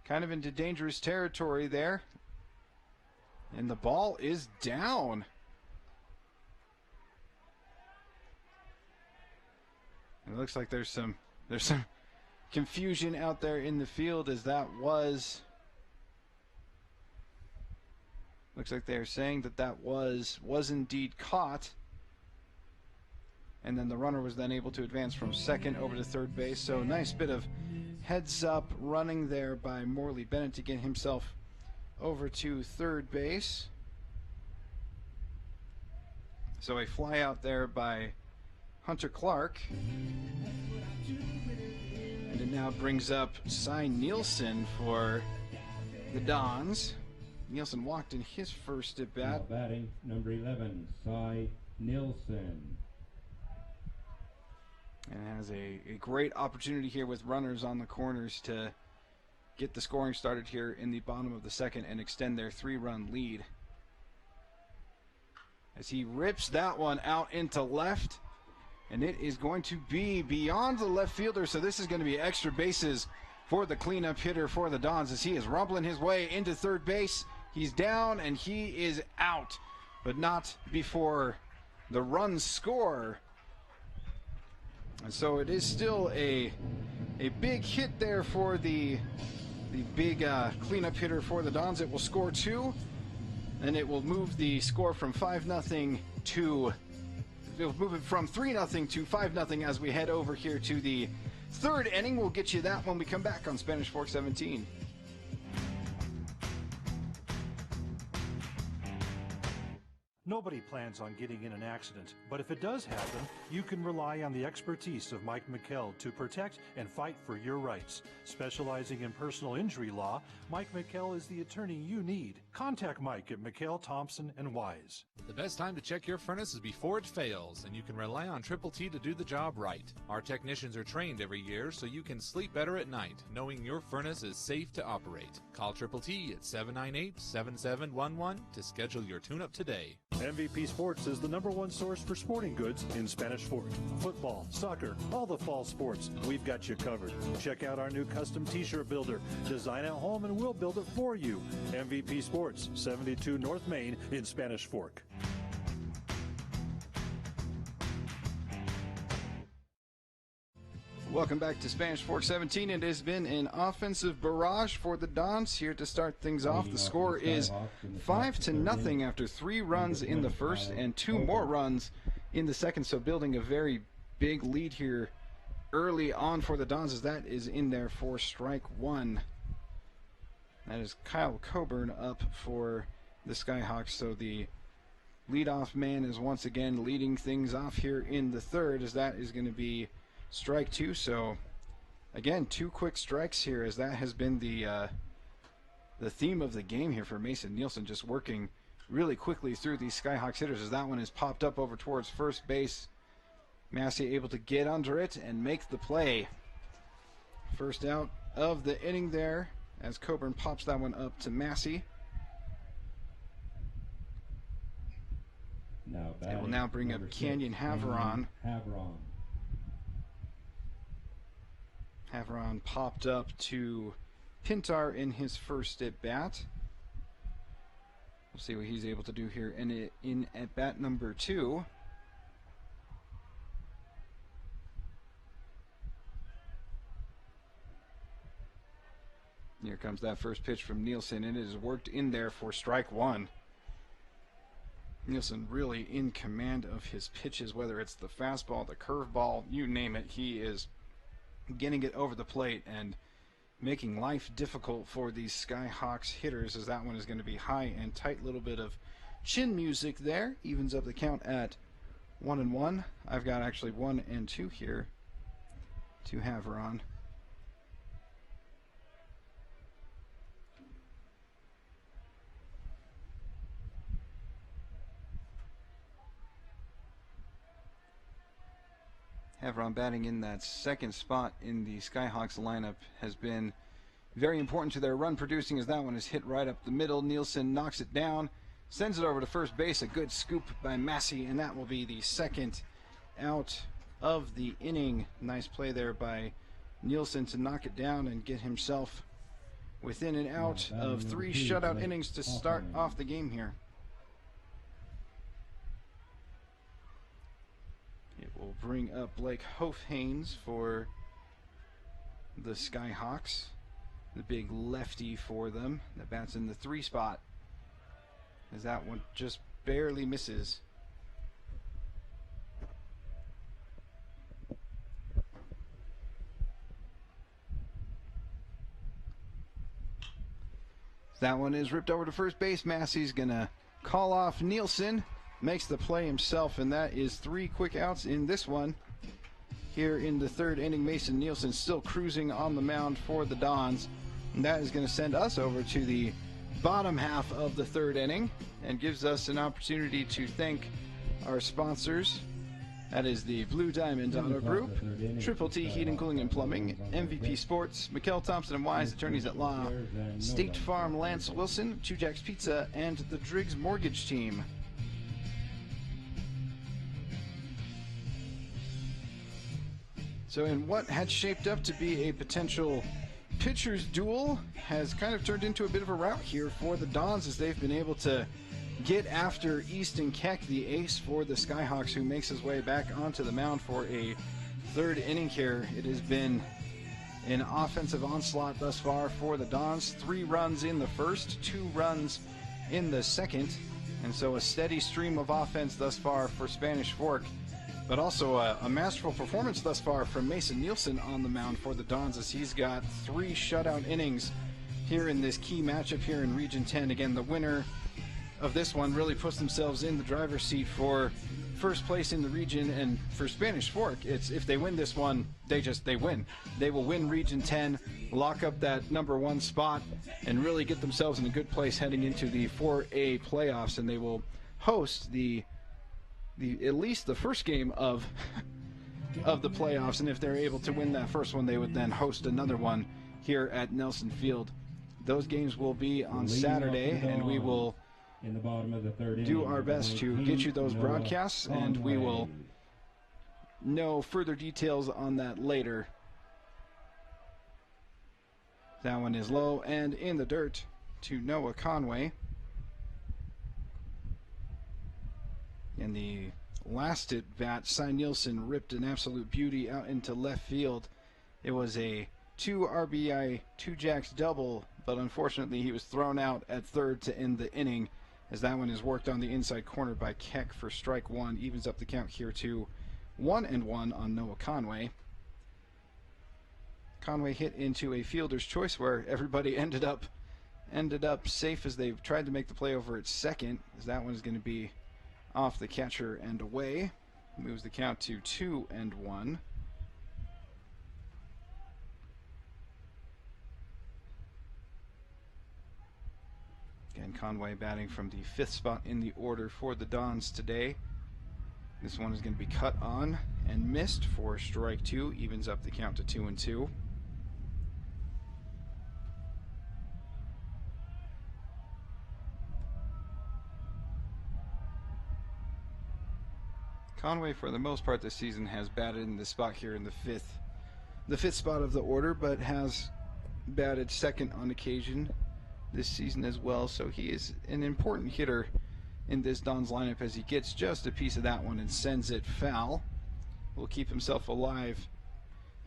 kind of into dangerous territory there. And the ball is down. It looks like there's some confusion out there in the field, as that was, looks like they're saying that was indeed caught, and then the runner was then able to advance from second over to third base. So nice bit of heads up running there by Morley Bennett to get himself over to third base. So a fly out there by Hunter Clark. And it now brings up Cy Nielsen for the Dons. Nielsen walked in his first at bat. Now batting, number 11, Cy Nielsen. And has a great opportunity here with runners on the corners to get the scoring started here in the bottom of the second and extend their 3-run lead. As he rips that one out into left, and it is going to be beyond the left fielder, so this is going to be extra bases for the cleanup hitter for the Dons as he is rumbling his way into third base. He's down and he is out, but not before the runs score. And so it is still a big hit there for the big cleanup hitter for the Dons. It will score 2, and it will move the score from 5-0 to, it'll move it from 3-0 to 5-0 as we head over here to the third inning. We'll get you that when we come back on Spanish Fork 17. Nobody plans on getting in an accident, but if it does happen, you can rely on the expertise of Mike McKell to protect and fight for your rights. Specializing in personal injury law, Mike McKell is the attorney you need. Contact Mike at McKell, Thompson & Wise. The best time to check your furnace is before it fails, and you can rely on Triple T to do the job right. Our technicians are trained every year so you can sleep better at night, knowing your furnace is safe to operate. Call Triple T at 798-7711 to schedule your tune-up today. MVP Sports is the #1 source for sporting goods in Spanish Fork. Football, soccer, all the fall sports, we've got you covered. Check out our new custom t-shirt builder. Design at home and we'll build it for you. MVP Sports, 72 North Main in Spanish Fork. Welcome back to Spanish Fork 17. It has been an offensive barrage for the Dons here to start things off. The score is 5-0 after 3 runs in the first and 2 more runs in the second. So building a very big lead here early on for the Dons as that is in there for strike 1. That is Kyle Coburn up for the Skyhawks. So the leadoff man is once again leading things off here in the third as that is going to be strike 2. So again, 2 quick strikes here as that has been the theme of the game here for Mason Nielsen, just working really quickly through these Skyhawks hitters as that one is popped up over towards first base. Massey able to get under it and make the play. First out of the inning there as Coburn pops that one up to Massey. They will now bring up Canyon Haveron. Haveron popped up to Pintar in his first at bat. We'll see what he's able to do here in at bat number 2. Here comes that first pitch from Nielsen, and it is worked in there for strike 1. Nielsen really in command of his pitches, whether it's the fastball, the curveball, you name it. He is getting it over the plate and making life difficult for these Skyhawks hitters as that one is going to be high and tight. Little bit of chin music there. Evens up the count at 1-1. I've got actually 1-2 here to Haveron. Haveron batting in that second spot in the Skyhawks lineup has been very important to their run producing as that one is hit right up the middle. Nielsen knocks it down, sends it over to first base. A good scoop by Massey, and that will be the second out of the inning. Nice play there by Nielsen to knock it down and get himself within and out of 3 shutout innings to start off the game here. It will bring up Blake Hofhanes for the Skyhawks, the big lefty for them that bats in the 3 spot, as that one just barely misses. That one is ripped over to first base. Massey's gonna call off Nielsen. Makes the play himself, and that is 3 quick outs in this one. here in the third inning. Mason Nielsen still cruising on the mound for the Dons. And that is going to send us over to the bottom half of the third inning and gives us an opportunity to thank our sponsors. That is the Blue Diamond Auto Group, Triple T Heating, Cooling, and Plumbing, MVP Sports, McKell Thompson and Wise, Attorneys at Law, State Farm Lance Wilson, Two Jacks Pizza, and the Driggs Mortgage Team. So in what had shaped up to be a potential pitcher's duel has kind of turned into a bit of a rout here for the Dons as they've been able to get after Easton Keck, the ace for the Skyhawks, who makes his way back onto the mound for a third inning here. It has been an offensive onslaught thus far for the Dons. 3 runs in the first, 2 runs in the second, and so a steady stream of offense thus far for Spanish Fork, but also a masterful performance thus far from Mason Nielsen on the mound for the Dons as he's got 3 shutout innings here in this key matchup here in Region 10. Again, the winner of this one really puts themselves in the driver's seat for first place in the region, and for Spanish Fork, it's if they win this one, they win. They will win Region 10, lock up that number 1 spot, and really get themselves in a good place heading into the 4A playoffs, and they will host the at least the first game of the playoffs, and if they're able to win that first one, they would then host another one here at Nelson Field. Those games will be on Saturday, and we will in the bottom of the third do inning, our best to get you those broadcasts, and we will know further details on that later. That one is low and in the dirt to Noah Conway. And the last at bat, Cy Nielsen ripped an absolute beauty out into left field. It was a 2 RBI, 2 Jacks double, but unfortunately he was thrown out at third to end the inning, as that one is worked on the inside corner by Keck for strike 1. Evens up the count here to 1-1 on Noah Conway. Conway hit into a fielder's choice where everybody ended up safe as they tried to make the play over at second, as that one is going to be off the catcher and away. Moves the count to 2-1. Again, Conway batting from the 5th spot in the order for the Dons today. This one is going to be cut on and missed for strike 2. Evens up the count to 2-2. Conway, for the most part this season, has batted in this spot here in the fifth spot of the order, but has batted second on occasion this season as well, so he is an important hitter in this Dons lineup as he gets just a piece of that one and sends it foul. Will keep himself alive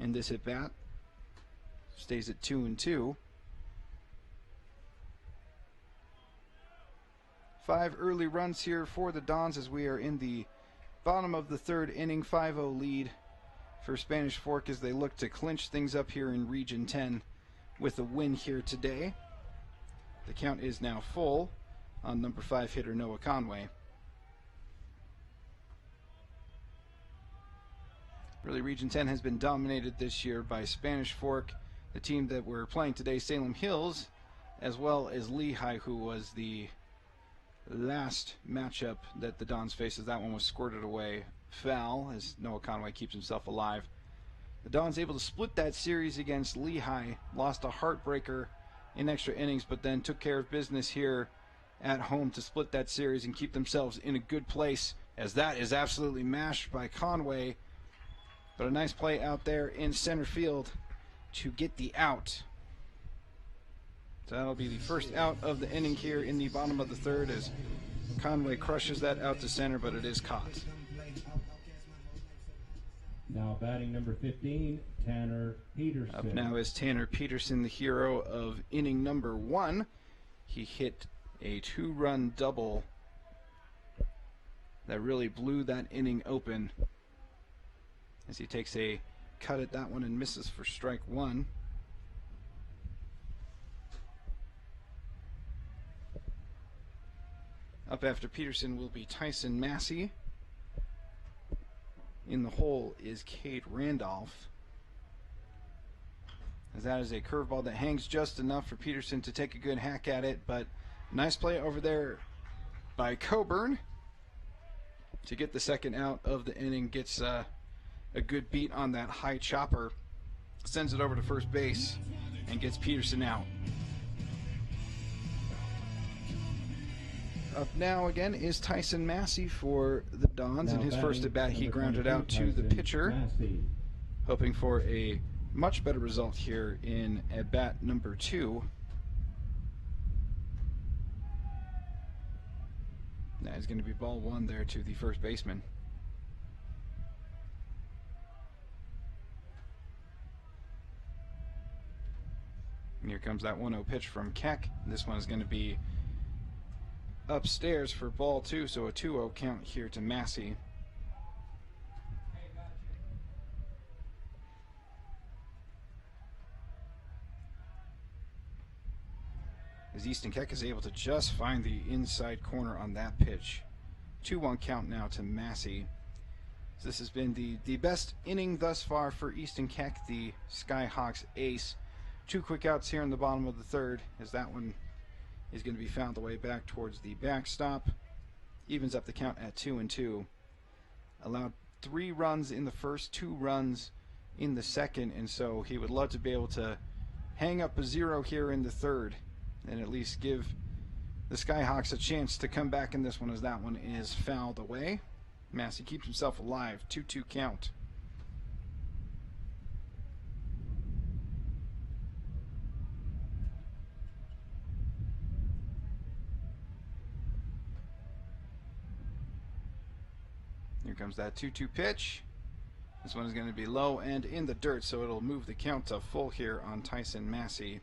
in this at bat. Stays at 2-2. 5 early runs here for the Dons as we are in the bottom of the third inning. 5-0 lead for Spanish Fork as they look to clinch things up here in Region 10 with a win here today. The count is now full on number 5 hitter Noah Conway. Really, Region 10 has been dominated this year by Spanish Fork, the team that we're playing today, Salem Hills, as well as Lehigh, who was the last matchup that the Dons faces. That one was squirted away foul as Noah Conway keeps himself alive. The Dons able to split that series against Lehigh, lost a heartbreaker in extra innings, but then took care of business here at home to split that series and keep themselves in a good place, as that is absolutely mashed by Conway. But a nice play out there in center field to get the out. So that'll be the first out of the inning here in the bottom of the third as Conway crushes that out to center, but it is caught. Now batting number 15, Tanner Peterson. Up now is Tanner Peterson, the hero of inning number 1. He hit a 2-run double that really blew that inning open as he takes a cut at that one and misses for strike 1. Up after Peterson will be Tyson Massey in the hole is Cade Randolph, as that is a curveball that hangs just enough for Peterson to take a good hack at it, but nice play over there by Coburn to get the second out of the inning. Gets a good beat on that high chopper, sends it over to first base, and gets Peterson out. Up now again is Tyson Massey for the Dons. In his first at bat, he grounded out to the pitcher, hoping for a much better result here in at bat number 2. That is going to be ball 1 there to the first baseman. And here comes that 1-0 pitch from Keck. This one is going to be upstairs for ball 2, so a 2-0 count here to Massey. As Easton Keck is able to just find the inside corner on that pitch. 2-1 count now to Massey. So this has been the best inning thus far for Easton Keck, the Skyhawks ace. 2 quick outs here in the bottom of the third, as that one is going to be found the way back towards the backstop. Evens up the count at 2-2. Allowed 3 runs in the first, 2 runs in the second, and so he would love to be able to hang up a 0 here in the third and at least give the Skyhawks a chance to come back in this one, as that one is fouled away. Massey keeps himself alive. 2-2 count. Here comes that 2-2 pitch. This one is going to be low and in the dirt, so it'll move the count to full here on Tyson Massey.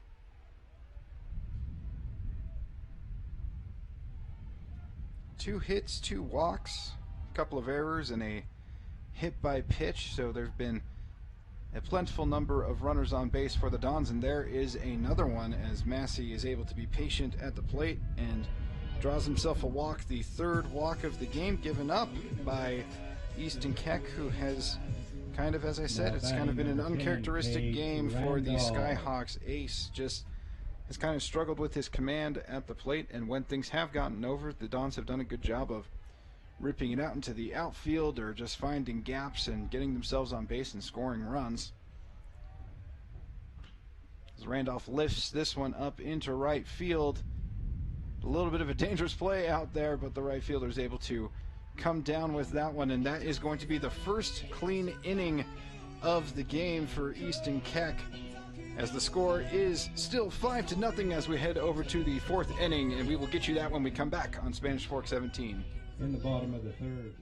2 hits, 2 walks, a couple of errors, and a hit by pitch, so there's been a plentiful number of runners on base for the Dons, and there is another one as Massey is able to be patient at the plate and draws himself a walk, the 3rd walk of the game, given up by Easton Keck, who has kind of, as I said, it's kind of been an uncharacteristic game for the Skyhawks ace. Just has kind of struggled with his command at the plate, and when things have gotten over, the Dons have done a good job of ripping it out into the outfield or just finding gaps and getting themselves on base and scoring runs. As Randolph lifts this one up into right field. A little bit of a dangerous play out there, but the right fielder is able to come down with that one, and that is going to be the first clean inning of the game for Easton Keck, as the score is still 5-0 as we head over to the 4th inning, and we will get you that when we come back on Spanish Fork 17. In the bottom of the 3rd.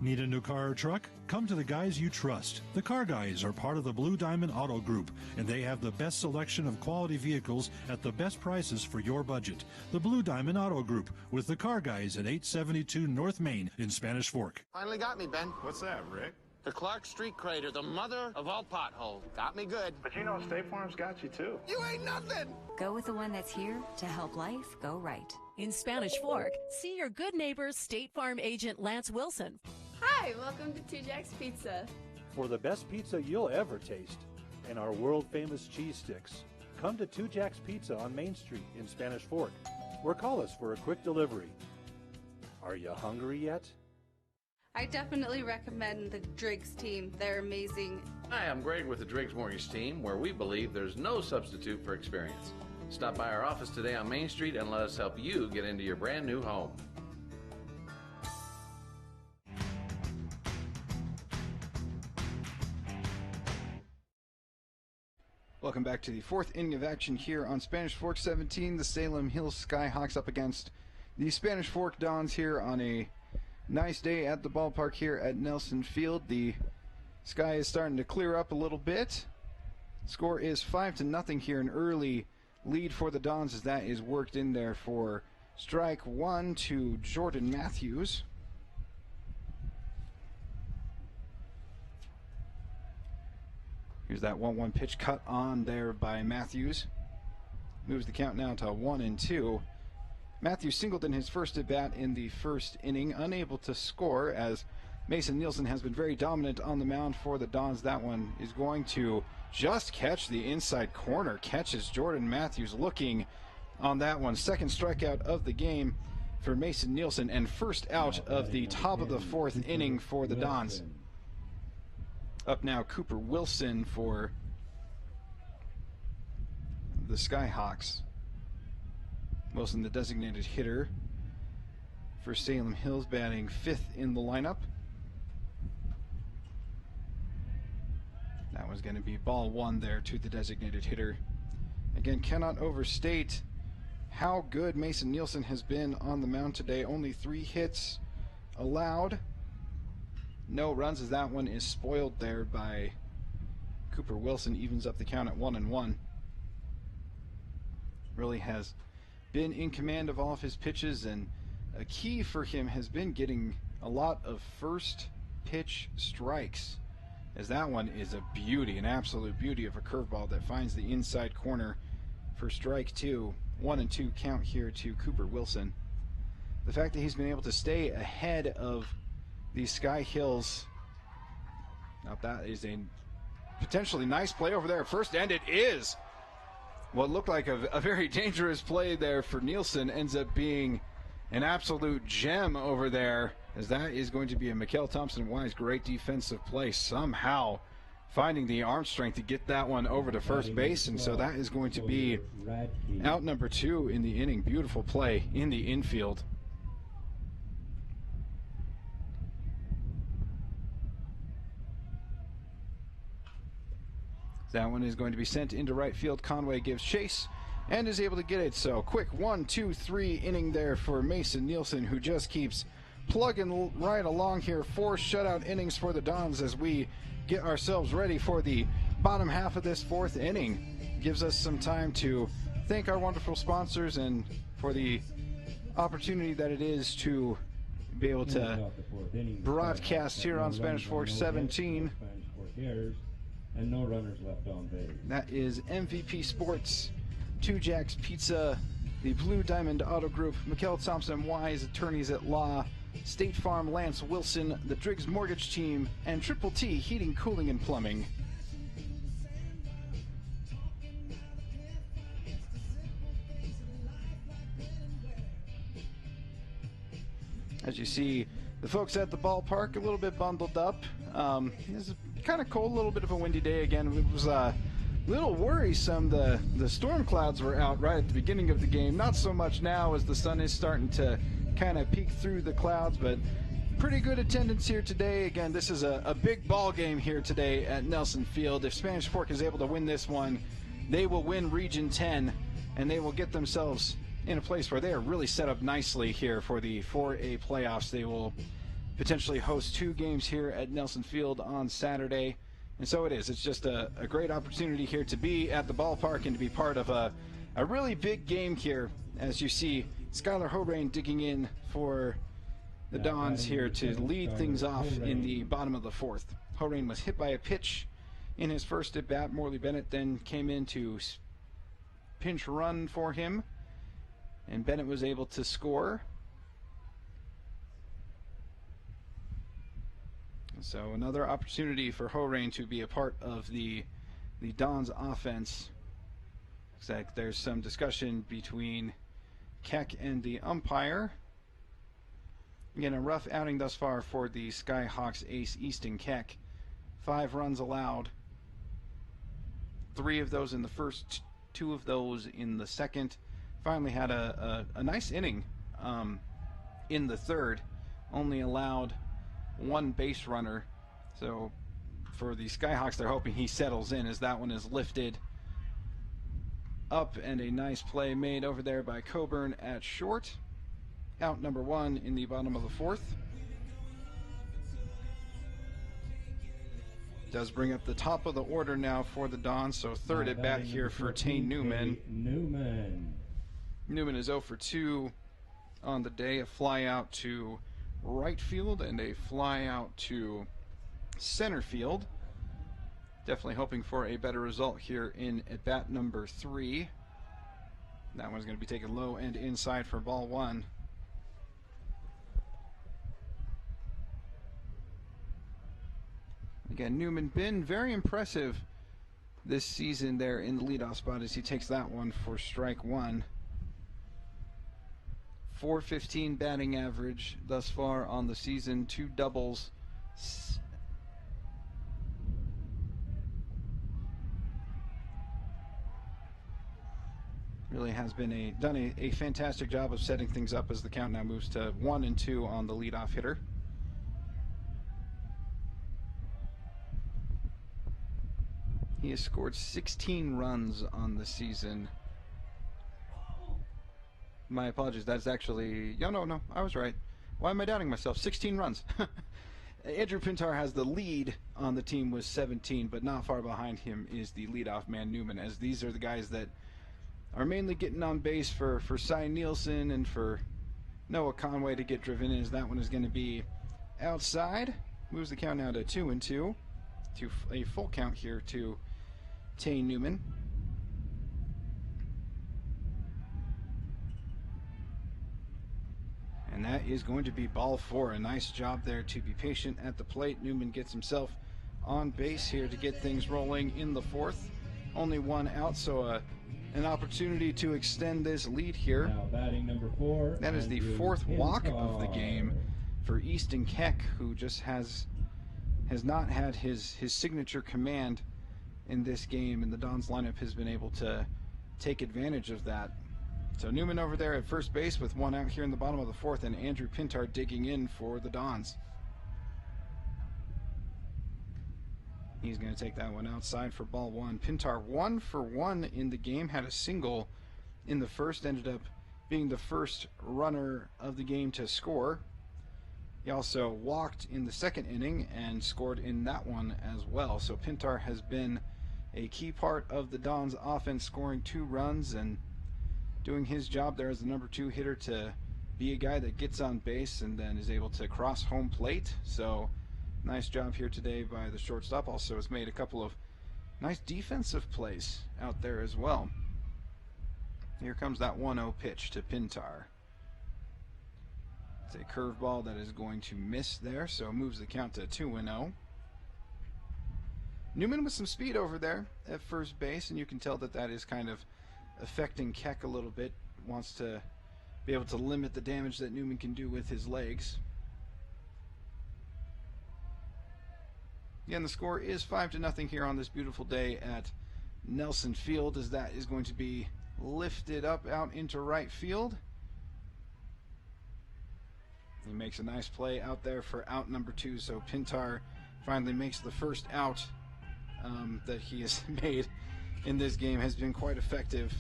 Need a new car or truck? Come to the guys you trust. The Car Guys are part of the Blue Diamond Auto Group, and they have the best selection of quality vehicles at the best prices for your budget. The Blue Diamond Auto Group with the Car Guys at 872 North Main in Spanish Fork. Finally got me, Ben. What's that, Rick? The Clark Street crater, the mother of all potholes. Got me good. But you know State Farm's got you too. You ain't nothing. Go with the one that's here to help life go right. In Spanish Fork, see your good neighbor State Farm agent Lance Wilson. Hi, welcome to 2 Jack's Pizza. For the best pizza you'll ever taste and our world-famous cheese sticks, come to 2 Jack's Pizza on Main Street in Spanish Fork, or call us for a quick delivery. Are you hungry yet? I definitely recommend the Driggs team. They're amazing. Hi, I'm Greg with the Driggs Mortgage Team, where we believe there's no substitute for experience. Stop by our office today on Main Street and let us help you get into your brand new home. Welcome back to the 4th inning of action here on Spanish Fork 17. The Salem Hills Skyhawks up against the Spanish Fork Dons here on a nice day at the ballpark here at Nelson Field. The sky is starting to clear up a little bit. Score is 5-0 here, an early lead for the Dons as that is worked in there for strike 1 to Jordan Matthews. Here's that 1-1 pitch cut on there by Matthews. Moves the count now to 1-2. Matthews singled in his first at bat in the first inning, unable to score as Mason Nielsen has been very dominant on the mound for the Dons. That one is going to just catch the inside corner. Catches Jordan Matthews looking on that one. Second strikeout of the game for Mason Nielsen and first out of the top of the fourth inning for the Dons. Up now, Cooper Wilson for the Skyhawks. Wilson, the designated hitter for Salem Hills, batting fifth in the lineup. That was going to be ball one there to the designated hitter. Again, cannot overstate how good Mason Nielsen has been on the mound today. Only 3 hits allowed. No runs, as that one is spoiled there by Cooper Wilson. Evens up the count at 1-1. Really has been in command of all of his pitches, and a key for him has been getting a lot of first pitch strikes, as that one is a beauty, an absolute beauty of a curveball that finds the inside corner for strike 2. 1-2 count here to Cooper Wilson. The fact that he's been able to stay ahead of the Sky Hills, now that is a potentially nice play over there at first, and it is. What looked like a very dangerous play there for Nielsen ends up being an absolute gem over there, as that is going to be a Mikkel Thompson-Wise great defensive play, somehow finding the arm strength to get that one over to first base, and so that is going to be out number 2 in the inning. Beautiful play in the infield. That one is going to be sent into right field. Conway gives chase and is able to get it. So quick 1-2-3 inning there for Mason Nielsen, who just keeps plugging right along here. 4 shutout innings for the Dons as we get ourselves ready for the bottom half of this 4th inning. Gives us some time to thank our wonderful sponsors and for the opportunity that it is to be able to broadcast here on Spanish Fork 17. And no runners left on base. That is MVP Sports, 2 Jacks Pizza, the Blue Diamond Auto Group, Mikkel Thompson-Wise, attorneys at law, State Farm Lance Wilson, the Driggs Mortgage Team, and Triple T Heating, Cooling, and Plumbing. As you see, the folks at the ballpark a little bit bundled up. It's kind of cold, a little bit of a windy day again. It was a little worrisome. The storm clouds were out right at the beginning of the game. Not so much now as the sun is starting to kind of peek through the clouds, but pretty good attendance here today. Again, this is a big ball game here today at Nelson Field. If Spanish Fork is able to win this one, they will win Region 10, and they will get themselves in a place where they are really set up nicely here for the 4A playoffs. They will potentially host 2 games here at Nelson Field on Saturday. And so it is. It's just a great opportunity here to be at the ballpark and to be part of a really big game here. As you see, Skylar Horain digging in for the Dons here to lead things off in the bottom of the 4th. Horain was hit by a pitch in his first at bat. Morley Bennett then came in to pinch run for him, and Bennett was able to score. So another opportunity for Horain to be a part of the Dons offense. Looks like there's some discussion between Keck and the umpire. Again, a rough outing thus far for the Skyhawks ace Easton Keck. 5 runs allowed. 3 of those in the first, 2 of those in the second. Finally had a nice inning in the third. Only allowed 1 base runner. So for the Skyhawks, they're hoping he settles in as that one is lifted up, and a nice play made over there by Coburn at short. Out number 1 in the bottom of the 4th. Does bring up the top of the order now for the Dons, so third at bat here for Tane Newman. Newman is 0 for 2 on the day. A fly out to right field and a fly out to center field. Definitely hoping for a better result here in at bat number 3. That one's going to be taken low and inside for ball one. Again, Newman been very impressive this season there in the leadoff spot as he takes that one for strike one. .415 batting average thus far on the season, 2 doubles. Really has been done a fantastic job of setting things up as the count now moves to 1 and 2 on the leadoff hitter. He has scored 16 runs on the season. My apologies, that's actually... No, I was right. Why am I doubting myself? 16 runs. Andrew Pintar has the lead on the team with 17, but not far behind him is the leadoff man, Newman, as these are the guys that are mainly getting on base for Cy Nielsen and for Noah Conway to get driven in, as that one is going to be outside. Moves the count now to 2 and 2. To a full count here to Tay Newman. And that is going to be ball 4. A nice job there to be patient at the plate. Newman gets himself on base here to get things rolling in the 4th. Only 1 out, so an opportunity to extend this lead here. Now batting number 4. That is the 4th walk of the game for Easton Keck, who just has not had his signature command in this game, and the Dons lineup has been able to take advantage of that. So Newman over there at first base with 1 out here in the bottom of the 4th, and Andrew Pintar digging in for the Dons. He's going to take that one outside for ball 1. Pintar 1 for 1 in the game, had a single in the first, ended up being the first runner of the game to score. He also walked in the second inning and scored in that one as well. So Pintar has been a key part of the Dons offense, scoring 2 runs and doing his job there as the number 2 hitter to be a guy that gets on base and then is able to cross home plate. So nice job here today by the shortstop. Also has made a couple of nice defensive plays out there as well. Here comes that 1-0 pitch to Pintar. It's a curveball that is going to miss there, so moves the count to 2-0. Newman with some speed over there at first base, and you can tell that is kind of affecting Keck a little bit. Wants to be able to limit the damage that Newman can do with his legs. Again, the score is 5-0 here on this beautiful day at Nelson Field, as that is going to be lifted up out into right field. He makes a nice play out there for out number 2, so Pintar finally makes the first out that he has made in this game. Has been quite effective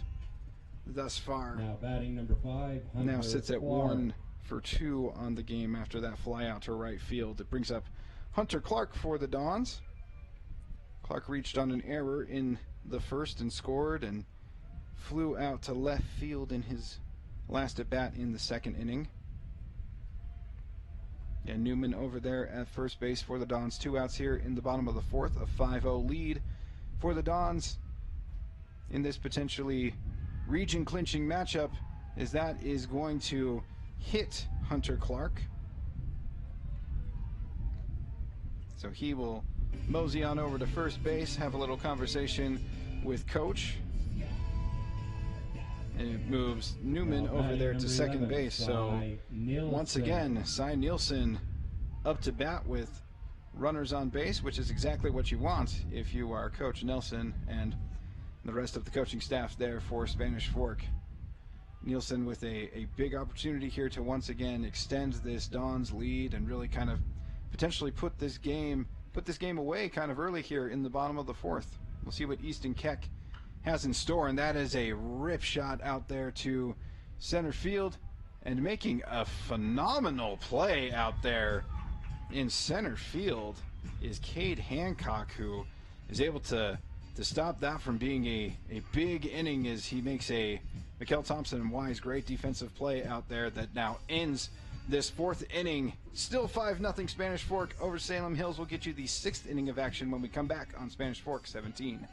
thus far. Now batting number 5. Now sits at 1 for 2 on the game after that fly out to right field. It brings up Hunter Clark for the Dons. Clark reached on an error in the first and scored, and flew out to left field in his last at bat in the second inning. And Newman over there at first base for the Dons. 2 outs here in the bottom of the 4th. A 5-0 lead for the Dons in this potentially region-clinching matchup, as that is going to hit Hunter Clark. So he will mosey on over to first base, have a little conversation with Coach. And it moves Newman over there to second base. So once again, Cy Nielsen up to bat with runners on base, which is exactly what you want if you are Coach Nelson and the rest of the coaching staff there for Spanish Fork. Nielsen with a big opportunity here to once again extend this Dons lead and really kind of potentially put this game away kind of early here in the bottom of the 4th. We'll see what Easton Keck has in store, and that is a rip shot out there to center field, and making a phenomenal play out there in center field is Cade Hancock, who is able to stop that from being a big inning as he makes a Mikkel Thompson and Wise great defensive play out there that now ends this 4th inning. Still 5-0 Spanish Fork over Salem Hills. We'll get you the 6th inning of action when we come back on Spanish Fork 17.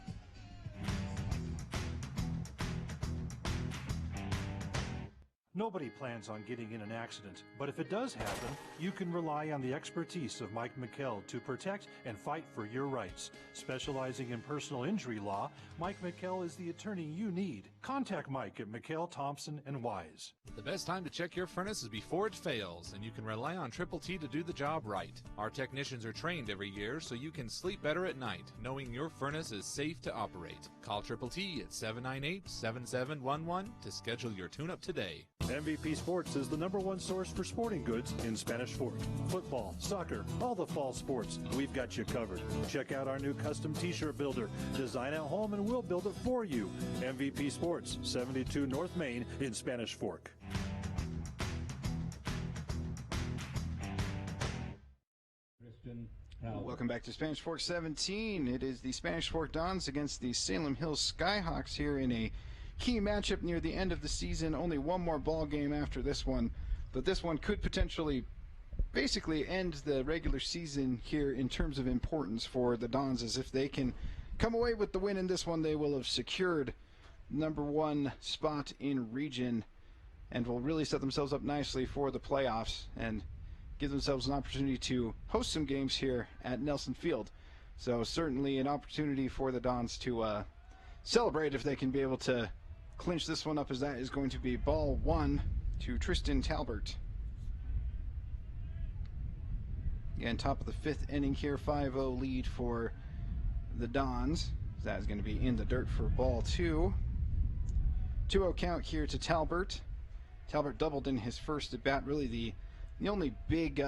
Nobody plans on getting in an accident, but if it does happen, you can rely on the expertise of Mike McKell to protect and fight for your rights. Specializing in personal injury law, Mike McKell is the attorney you need. Contact Mike at McKell, Thompson & Wise. The best time to check your furnace is before it fails, and you can rely on Triple T to do the job right. Our technicians are trained every year so you can sleep better at night, knowing your furnace is safe to operate. Call Triple T at 798-7711 to schedule your tune-up today. MVP Sports is the #1 source for sporting goods in Spanish Fork. Football, soccer, all the fall sports, we've got you covered. Check out our new custom t-shirt builder. Design at home and we'll build it for you. MVP Sports, 72 North Main in Spanish Fork. Welcome back to Spanish Fork 17. It is the Spanish Fork Dons against the Salem Hills Skyhawks here in a key matchup near the end of the season. Only one more ball game after this one, but this one could potentially basically end the regular season here in terms of importance for the Dons, as if they can come away with the win in this one, they will have secured #1 spot in region and will really set themselves up nicely for the playoffs and give themselves an opportunity to host some games here at Nelson Field. So certainly an opportunity for the Dons to celebrate if they can be able to clinch this one up, as that is going to be ball 1 to Tristan Talbert. Again, top of the 5th inning here, 5-0 lead for the Dons. That is going to be in the dirt for ball 2. 2-0 count here to Talbert. Talbert doubled in his first at bat. Really the only big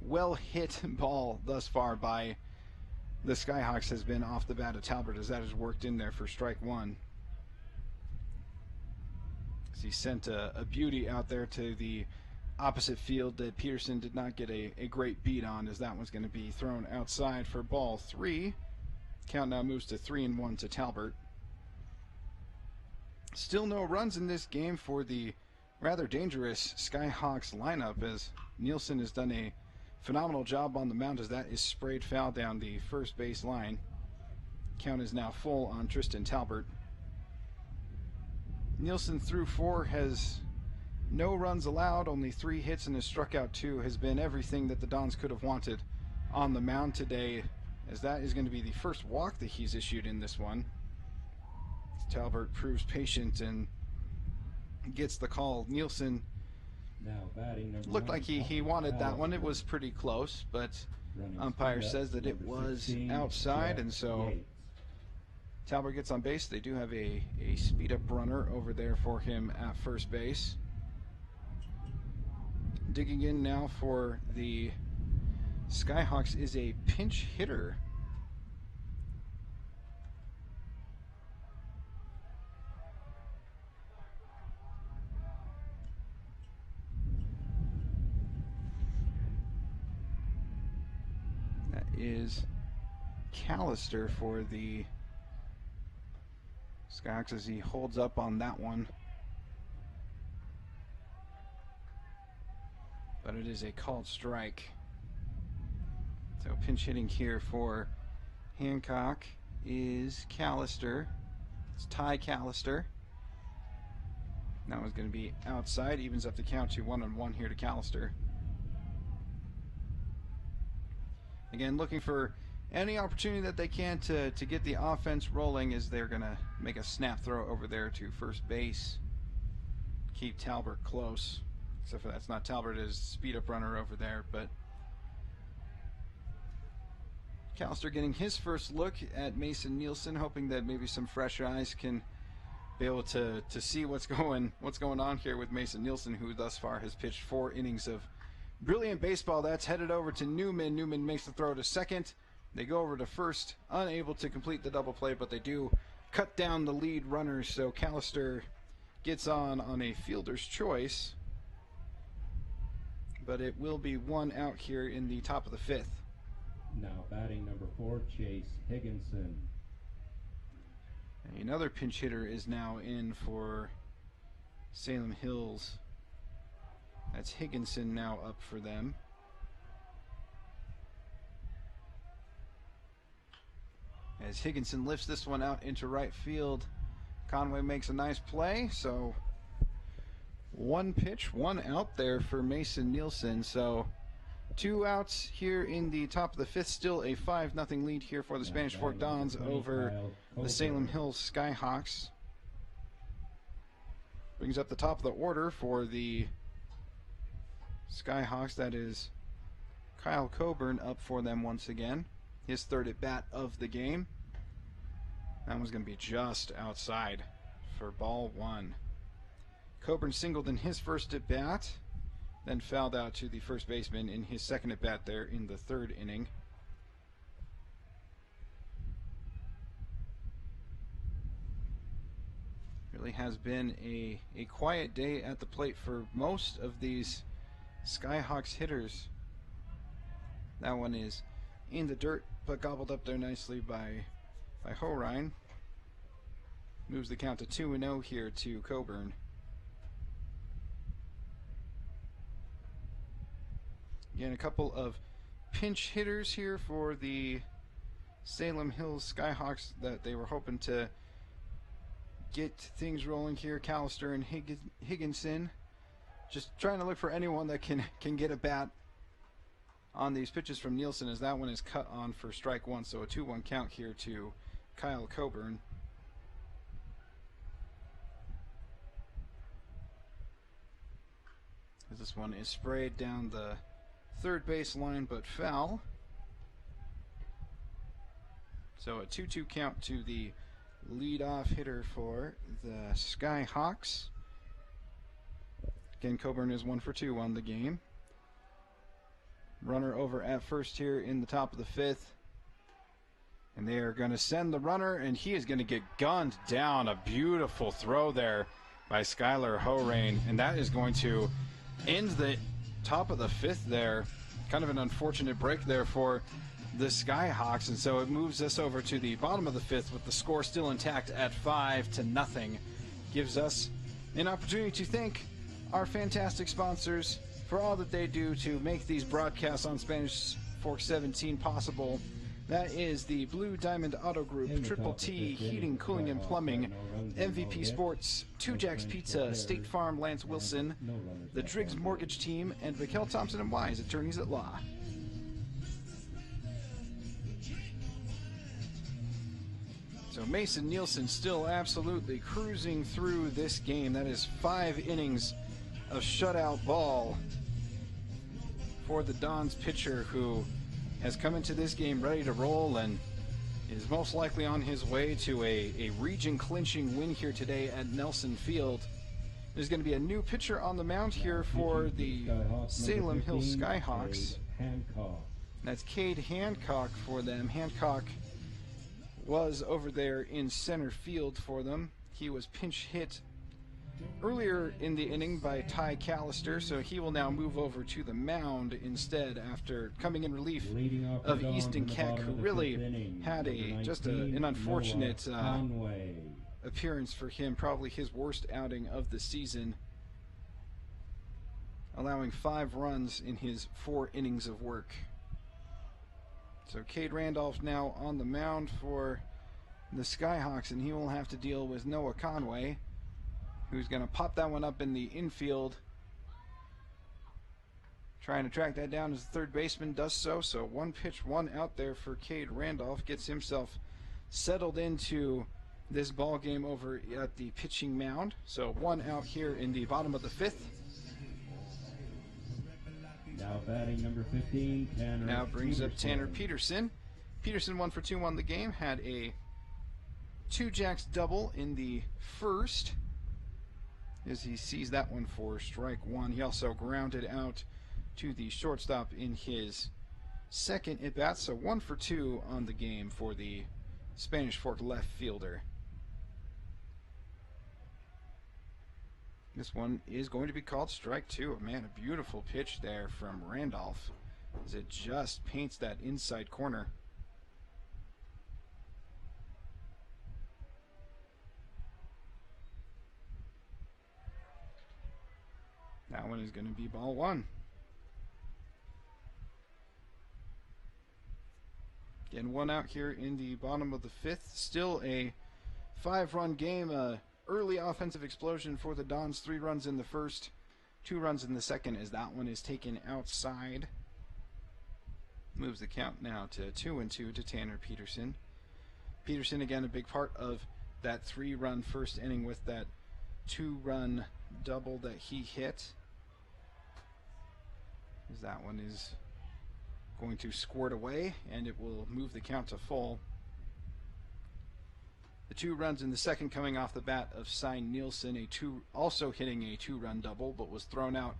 well-hit ball thus far by the Skyhawks has been off the bat of Talbert, as that has worked in there for strike 1. As he sent a beauty out there to the opposite field that Peterson did not get a great beat on, as that one's going to be thrown outside for ball 3. Count now moves to 3-1 to Talbert. Still no runs in this game for the rather dangerous Skyhawks lineup, as Nielsen has done a phenomenal job on the mound, as that is sprayed foul down the first base line. Count is now full on Tristan Talbert. Nielsen through 4 has no runs allowed, only 3 hits, and has struck out 2. Has been everything that the Dons could have wanted on the mound today, as that is going to be the first walk that he's issued in this one. Talbert proves patient and gets the call. Nielsen now batting looked like he wanted that one. It was pretty close, but umpire says that it was outside, and so Talbert gets on base. They do have a speed-up runner over there for him at first base. Digging in now for the Skyhawks is a pinch hitter. That is Callister for the Skyhawks, as he holds up on that one. But it is a called strike. So pinch hitting here for Hancock is Callister. It's Ty Callister. That one's going to be outside. Evens up the count to 1-1 here to Callister. Again, looking for any opportunity that they can to get the offense rolling, as they're going to make a snap throw over there to first base. Keep Talbert close. Except for that's not Talbert, is speed-up runner over there, but Callister getting his first look at Mason Nielsen, hoping that maybe some fresh eyes can be able to see what's going on here with Mason Nielsen, who thus far has pitched 4 innings of brilliant baseball. That's headed over to Newman. Newman makes the throw to second. They go over to first, unable to complete the double play, but they do cut down the lead runners, so Callister gets on a fielder's choice. But it will be 1 out here in the top of the 5th. Now batting number 4, Chase Higginson. Another pinch hitter is now in for Salem Hills. That's Higginson now up for them. As Higginson lifts this one out into right field, Conway makes a nice play, so One pitch, one out there for Mason Nielsen. So 2 outs here in the top of the 5th. Still a 5-0 lead here for the Spanish Fork Dons over the Salem Hills Skyhawks. Brings up the top of the order for the Skyhawks. That is Kyle Coburn up for them once again. His 3rd at bat of the game. That one's going to be just outside for ball 1. Coburn singled in his 1st at bat, then fouled out to the first baseman in his 2nd at bat there in the 3rd inning. Really has been a quiet day at the plate for most of these Skyhawks hitters. That one is in the dirt, but gobbled up there nicely by Horine. Moves the count to 2-0 here to Coburn. Again, a couple of pinch hitters here for the Salem Hills Skyhawks that they were hoping to get things rolling here. Callister and Higginson. Just trying to look for anyone that can get a bat on these pitches from Nielsen, as that one is cut on for strike 1. So a 2-1 count here to Kyle Coburn. As this one is sprayed down the 3rd base line, but foul. So a 2-2 count to the leadoff hitter for the Skyhawks. Again, Coburn is 1 for 2 on the game. Runner over at first here in the top of the 5th. And they are going to send the runner, and he is going to get gunned down. A beautiful throw there by Skylar Horain, and that is going to end the top of the 5th there. Kind of an unfortunate break there for the Skyhawks, and so it moves us over to the bottom of the 5th with the score still intact at 5-0. Gives us an opportunity to thank our fantastic sponsors for all that they do to make these broadcasts on Spanish Fork 17 possible. That is the Blue Diamond Auto Group, Triple T Heating, Cooling, and Plumbing, MVP Sports, Two Jacks Pizza, State Farm, Lance Wilson, the Driggs Mortgage Team, and Vaquel Thompson & Wise, Attorneys at Law. So Mason Nielsen still absolutely cruising through this game. That is 5 innings of shutout ball for the Dons pitcher, who has come into this game ready to roll and is most likely on his way to a region-clinching win here today at Nelson Field. There's going to be a new pitcher on the mound here for the Salem Hills Skyhawks. That's Cade Hancock for them. Hancock was over there in center field for them. He was pinch hit earlier in the inning by Ty Callister, so he will now move over to the mound instead after coming in relief of Easton Keck, who really had an unfortunate appearance for him, probably his worst outing of the season, allowing 5 runs in his 4 innings of work. So Cade Randolph now on the mound for the Skyhawks, and he will have to deal with Noah Conway, who's going to pop that one up in the infield. Trying to track that down as the third baseman does so. So 1 pitch, 1 out there for Cade Randolph. Gets himself settled into this ball game over at the pitching mound. So 1 out here in the bottom of the 5th. Now batting number 15, Tanner. Now brings up Tanner Peterson. Peterson 1 for 2 on the game. Had a 2 jacks double in the first, as he sees that one for strike 1. He also grounded out to the shortstop in his second at bat. So 1 for 2 on the game for the Spanish Fork left fielder. This one is going to be called strike 2. Man, a beautiful pitch there from Randolph as it just paints that inside corner. That one is going to be ball 1. Again, 1 out here in the bottom of the 5th. Still a 5-run game. early offensive explosion for the Dons. 3 runs in the first, 2 runs in the second, as that one is taken outside. Moves the count now to 2-2 to Tanner Peterson. Peterson, again, a big part of that 3-run first inning with that 2-run double that he hit. As that one is going to squirt away, and it will move the count to full. The 2 runs in the second coming off the bat of Cy Nielsen, also hitting a 2-run double, but was thrown out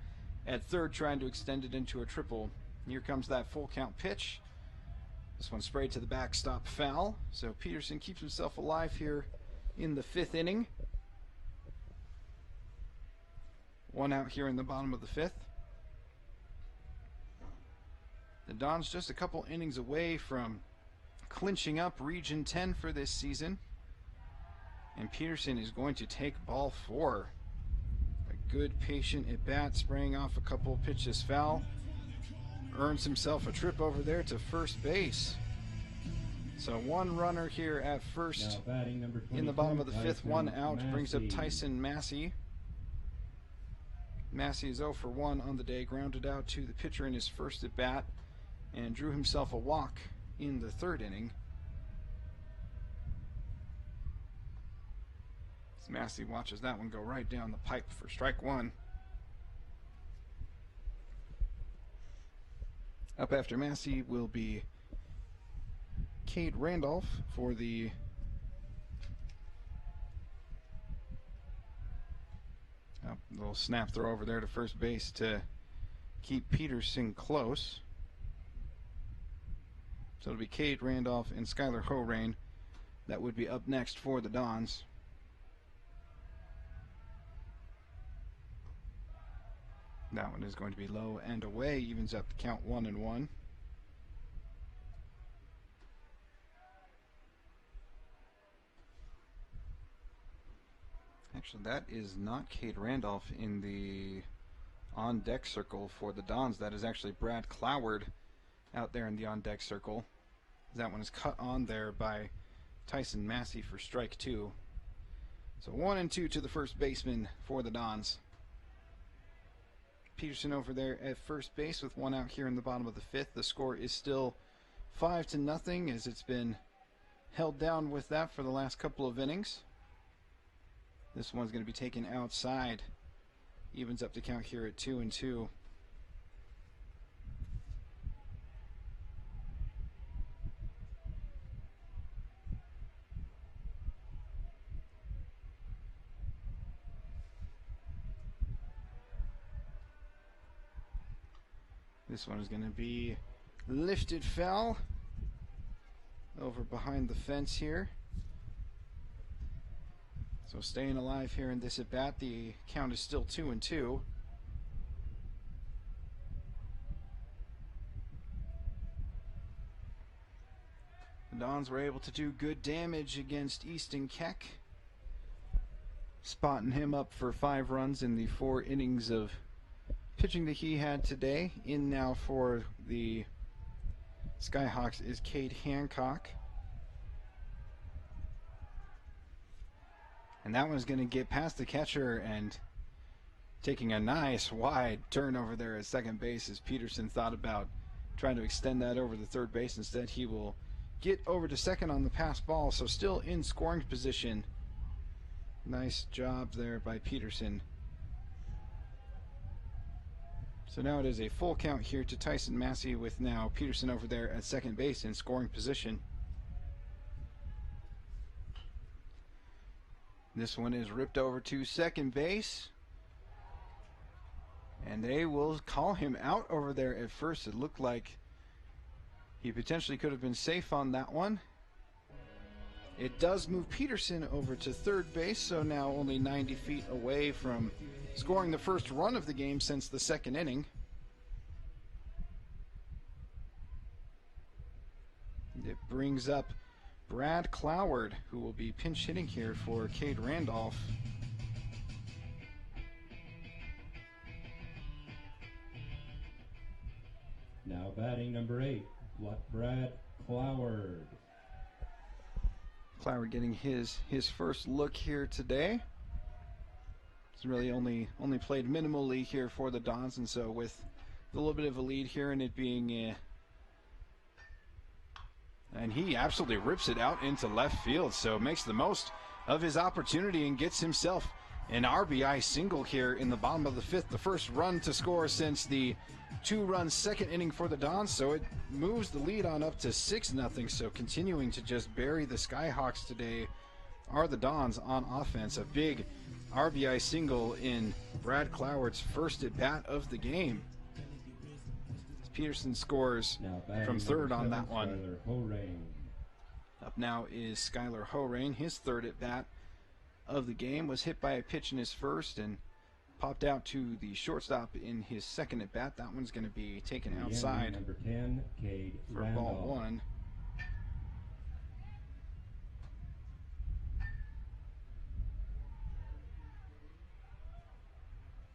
at third, trying to extend it into a triple. Here comes that full count pitch. This one sprayed to the backstop, foul. So Peterson keeps himself alive here in the 5th inning. 1 out here in the bottom of the 5th. The Dons just a couple innings away from clinching up Region 10 for this season. And Peterson is going to take ball 4. A good patient at bat, spraying off a couple pitches foul. Earns himself a trip over there to first base. So 1 runner here at first in the bottom of the 5th, 1 out. Brings up Tyson Massey. Massey is 0 for 1 on the day, grounded out to the pitcher in his first at bat, and drew himself a walk in the 3rd inning. As Massey watches that one go right down the pipe for strike 1. Up after Massey will be Cade Randolph for the little snap throw over there to first base to keep Peterson close. So it'll be Cade Randolph and Skylar Horain that would be up next for the Dons. That one is going to be low and away, evens up the count 1-1. Actually, that is not Cade Randolph in the on-deck circle for the Dons. That is actually Brad Cloward out there in the on-deck circle. That one is cut on there by Tyson Massey for strike 2. So 1-2 to the first baseman for the Dons. Peterson over there at first base with 1 out here in the bottom of the 5th. The score is still 5-0 as it's been held down with that for the last couple of innings. This one's going to be taken outside. Evens up the count here at 2-2. This one is going to be lifted foul over behind the fence here. So staying alive here in this at bat. The count is still 2-2. The Dons were able to do good damage against Easton Keck, spotting him up for 5 runs in the 4 innings of pitching that he had today. In now for the Skyhawks is Cade Hancock. And that one's going to get past the catcher and taking a nice wide turn over there at second base as Peterson thought about trying to extend that over to third base. Instead, he will get over to second on the pass ball, so still in scoring position. Nice job there by Peterson. So now it is a full count here to Tyson Massey with now Peterson over there at second base in scoring position. This one is ripped over to second base. And they will call him out over there at first. It looked like he potentially could have been safe on that one. It does move Peterson over to third base, so now only 90 feet away from scoring the first run of the game since the second inning. It brings up Brad Cloward, who will be pinch hitting here for Cade Randolph. Now batting number 8, Brad Cloward. Cloward getting his first look here today. He's really only played minimally here for the Dons, and so with a little bit of a lead here and it being and he absolutely rips it out into left field, so makes the most of his opportunity and gets himself an RBI single here in the bottom of the fifth, the first run to score since the two-run second inning for the Dons, so it moves the lead on up to 6-0. So continuing to just bury the Skyhawks today are the Dons on offense. A big RBI single in Brad Cloward's first at-bat of the game. Peterson scores from third on that one. Up now is Skylar Horain. His third at-bat of the game was hit by a pitch in his first and popped out to the shortstop in his second at-bat. That one's going to be taken outside Number 10, Cade for Randolph. ball one.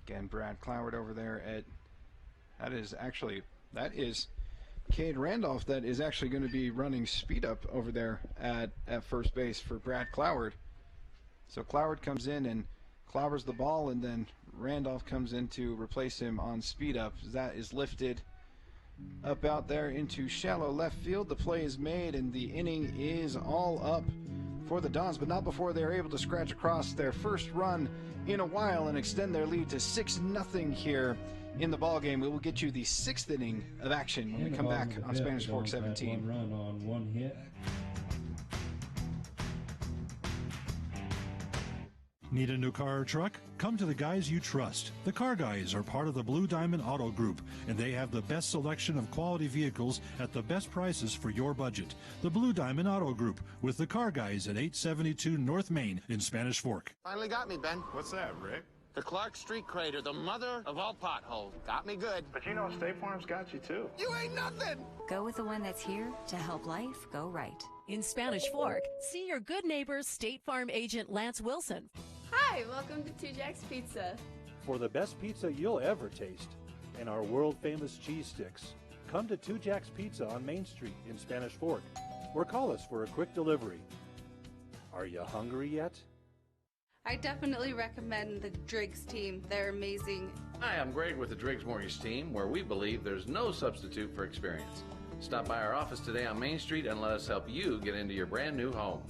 Again, Brad Cloward over there at, that is Cade Randolph that is actually going to be running speed up over there at first base for Brad Cloward. So Cloward comes in and clobbers the ball, and then Randolph comes in to replace him on speed up. That is lifted up out there into shallow left field. The play is made and the inning is all up for the Dons, but not before they're able to scratch across their first run in a while and extend their lead to 6-0 here in the ball game. We will get you the sixth inning of action when we come back on Spanish Fork 17. One run on one hit. Need a new car or truck? Come to the guys you trust. The Car Guys are part of the Blue Diamond Auto Group, and they have the best selection of quality vehicles at the best prices for your budget. The Blue Diamond Auto Group with the Car Guys at 872 North Main in Spanish Fork. Finally got me, Ben. What's that, Rick? The Clark Street crater, the mother of all potholes. Got me good. But you know State Farm's got you too. You ain't nothing! Go with the one that's here to help life go right. In Spanish Fork, see your good neighbor State Farm agent Lance Wilson. Hi, welcome to Two Jacks Pizza. For the best pizza you'll ever taste and our world-famous cheese sticks, come to Two Jacks Pizza on Main Street in Spanish Fork, or call us for a quick delivery. Are you hungry yet? I definitely recommend the Driggs team. They're amazing. Hi, I'm Greg with the Driggs Mortgage Team, where we believe there's no substitute for experience. Stop by our office today on Main Street and let us help you get into your brand new home.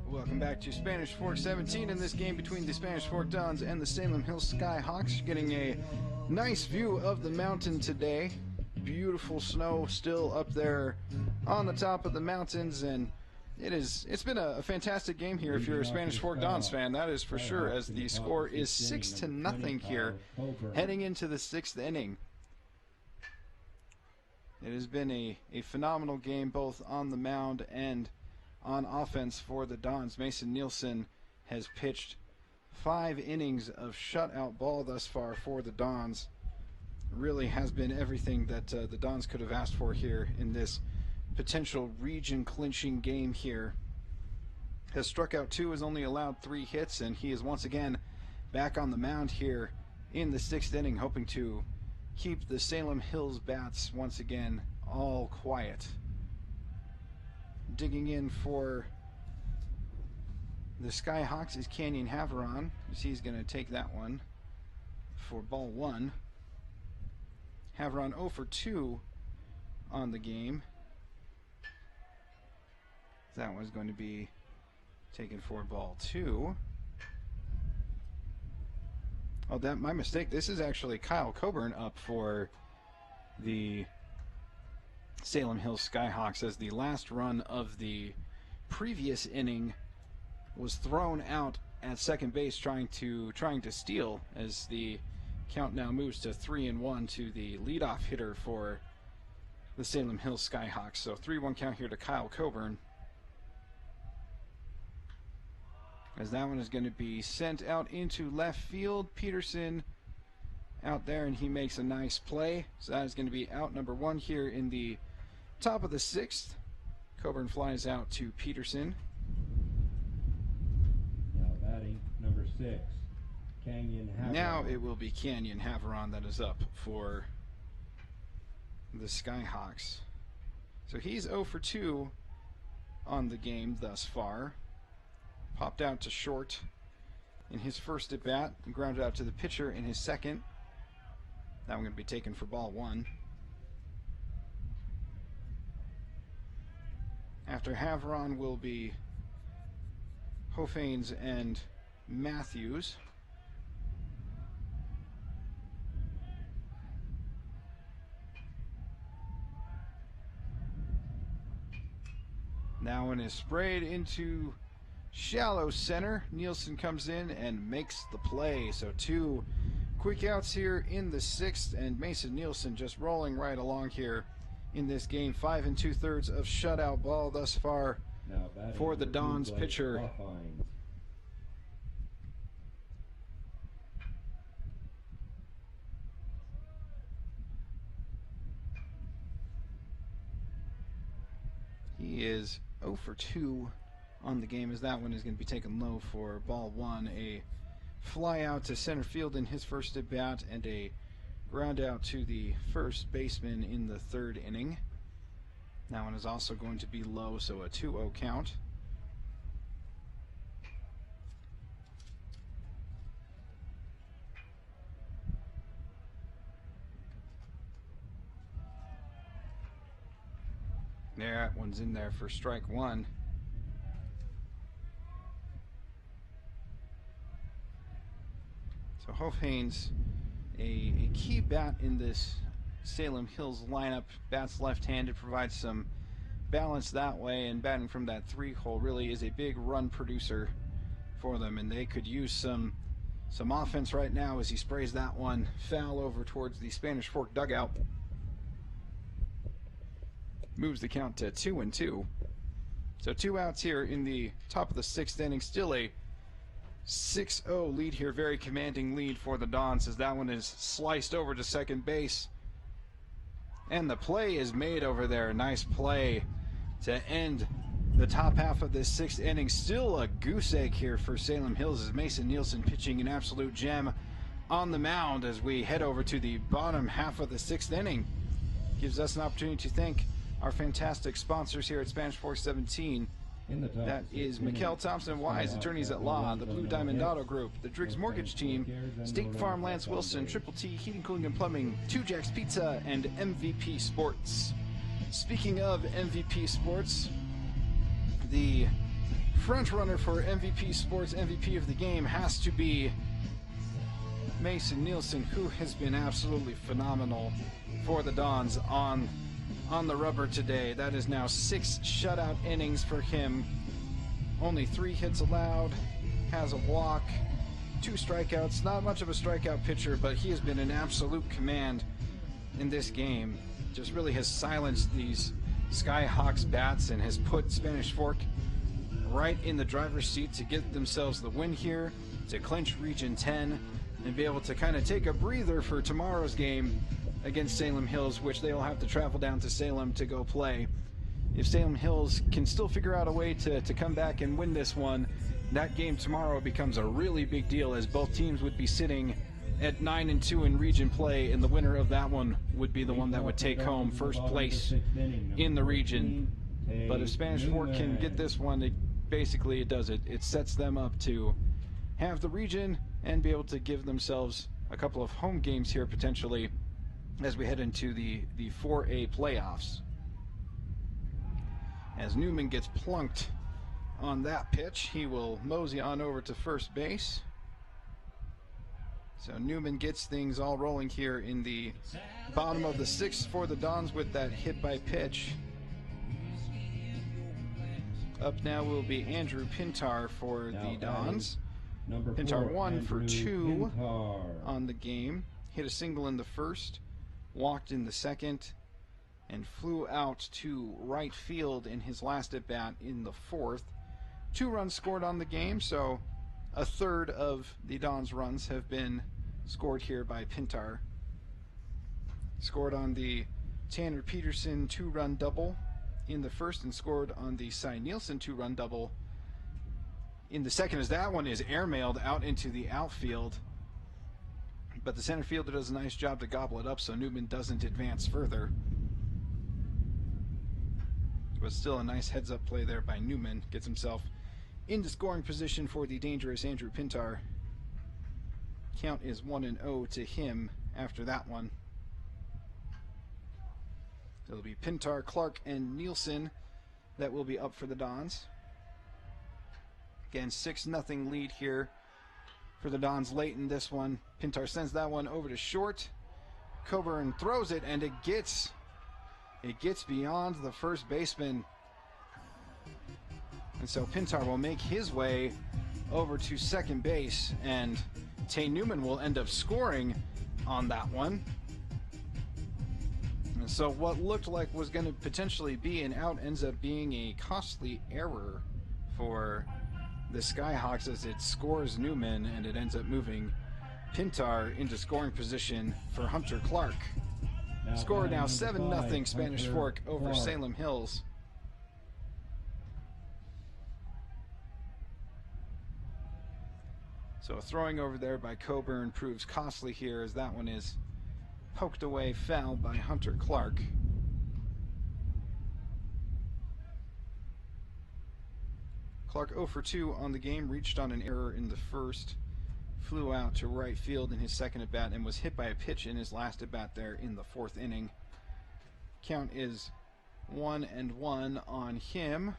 Welcome back to Spanish Fork 17 in this game between the Spanish Fork Dons and the Salem Hills Skyhawks. Getting a nice view of the mountain today. Beautiful snow still up there on the top of the mountains, and it's been a fantastic game here if you're a Spanish Fork Dons fan, that is for sure, as the score is 6-0 here heading into the sixth inning. It has been a phenomenal game both on the mound and on offense for the Dons. Mason Nielsen has pitched 5 innings of shutout ball thus far for the Dons. Really has been everything that the Dons could have asked for here in this potential region clinching game here. Has struck out 2, has only allowed 3 hits, and he is once again back on the mound here in the sixth inning, hoping to keep the Salem Hills bats once again all quiet. Digging in for the Skyhawks is Canyon Haveron, as he's going to take that one for ball 1. Haveron 0 for 2 on the game. That one's going to be taken for ball 2. Oh, that my mistake. This is actually Kyle Coburn up for the Salem Hills Skyhawks, as the last run of the previous inning was thrown out at second base trying to steal, as the count now moves to 3-1 to the leadoff hitter for the Salem Hills Skyhawks. So 3-1 count here to Kyle Coburn, as that one is going to be sent out into left field. Peterson out there, and he makes a nice play. So that is going to be out number 1 here in the top of the sixth. Coburn flies out to Peterson. Now batting number 6, Canyon Haveron. Now it will be Canyon Haveron that is up for the Skyhawks. So he's 0 for 2 on the game thus far. Popped out to short in his first at bat and grounded out to the pitcher in his second. That one going to be taken for ball 1. After Havron will be Hofanes and Matthews. That one is sprayed into shallow center. Nielsen comes in and makes the play. So 2 quick outs here in the 6th, and Mason Nielsen just rolling right along here in this game. 5 2/3 of shutout ball thus far for the Dons pitcher. He is 0 for 2 on the game, as that one is going to be taken low for ball 1. A fly out to center field in his first at bat, and a ground out to the first baseman in the 3rd inning. That one is also going to be low, so a 2-0 count. There, that one's in there for strike 1. So Hofanes, a key bat in this Salem Hills lineup. Bats left-handed, provides some balance that way, and batting from that 3-hole really is a big run producer for them, and they could use some offense right now as he sprays that one foul over towards the Spanish Fork dugout. Moves the count to 2-2. So 2 outs here in the top of the 6th inning. Still a 6-0 lead here. Very commanding lead for the Dons as that one is sliced over to second base. And the play is made over there. Nice play to end the top half of this 6th inning. Still a goose egg here for Salem Hills as Mason Nielsen pitching an absolute gem on the mound as we head over to the bottom half of the 6th inning. Gives us an opportunity to thank our fantastic sponsors here at Spanish Fork 17. That is Mikkel Thompson Wise, attorneys at law, the Blue Diamond Auto Group, the Driggs Mortgage Team, State Farm Lance Wilson, Triple T Heating, Cooling and Plumbing, 2 Jacks Pizza, and MVP Sports. Speaking of MVP Sports, the front runner for MVP Sports, MVP of the game, has to be Mason Nielsen, who has been absolutely phenomenal for the Dons on the rubber today. That is now 6 shutout innings for him. Only 3 hits allowed, has a walk, 2 strikeouts. Not much of a strikeout pitcher, but he has been an absolute command in this game. Just really has silenced these Skyhawks bats and has put Spanish Fork right in the driver's seat to get themselves the win here, to clinch Region 10 and be able to kind of take a breather for tomorrow's game against Salem Hills, which they will have to travel down to Salem to go play. If Salem Hills can still figure out a way to come back and win this one, that game tomorrow becomes a really big deal, as both teams would be sitting at 9-2 in region play, and the winner of that one would be the one that would take home first place in the region. But if Spanish Fork can get this one, it does it. It sets them up to have the region and be able to give themselves a couple of home games here potentially as we head into the 4A playoffs. As Newman gets plunked on that pitch, he will mosey on over to first base. So Newman gets things all rolling here in the bottom of the 6th for the Dons with that hit by pitch. Up now will be Andrew Pintar for the Dons. Pintar 1 for 2 on the game. Hit a single in the first, walked in the second, and flew out to right field in his last at bat in the 4th. 2 runs scored on the game, so a third of the Dons' runs have been scored here by Pintar. Scored on the Tanner Peterson 2-run double in the first, and scored on the Cy Nielsen 2-run double in the second, as that one is airmailed out into the outfield. But the center fielder does a nice job to gobble it up, so Newman doesn't advance further. But still a nice heads-up play there by Newman. Gets himself into scoring position for the dangerous Andrew Pintar. Count is 1-0 to him after that one. It'll be Pintar, Clark, and Nielsen that will be up for the Dons. Again, 6-0 lead here for the Dons late in this one. Pintar sends that one over to short. Coburn throws it, and it gets beyond the first baseman. And so Pintar will make his way over to second base, and Tay Newman will end up scoring on that one. And so what looked like was going to potentially be an out ends up being a costly error for the Skyhawks as it scores Newman, and it ends up moving Pintar into scoring position for Hunter Clark. Score now 7-0 Spanish Fork over Salem Hills. So throwing over there by Coburn proves costly here, as that one is poked away foul by Hunter Clark. Clark 0 for 2 on the game, reached on an error in the first, flew out to right field in his second at bat, and was hit by a pitch in his last at bat there in the fourth inning. Count is 1-1 on him.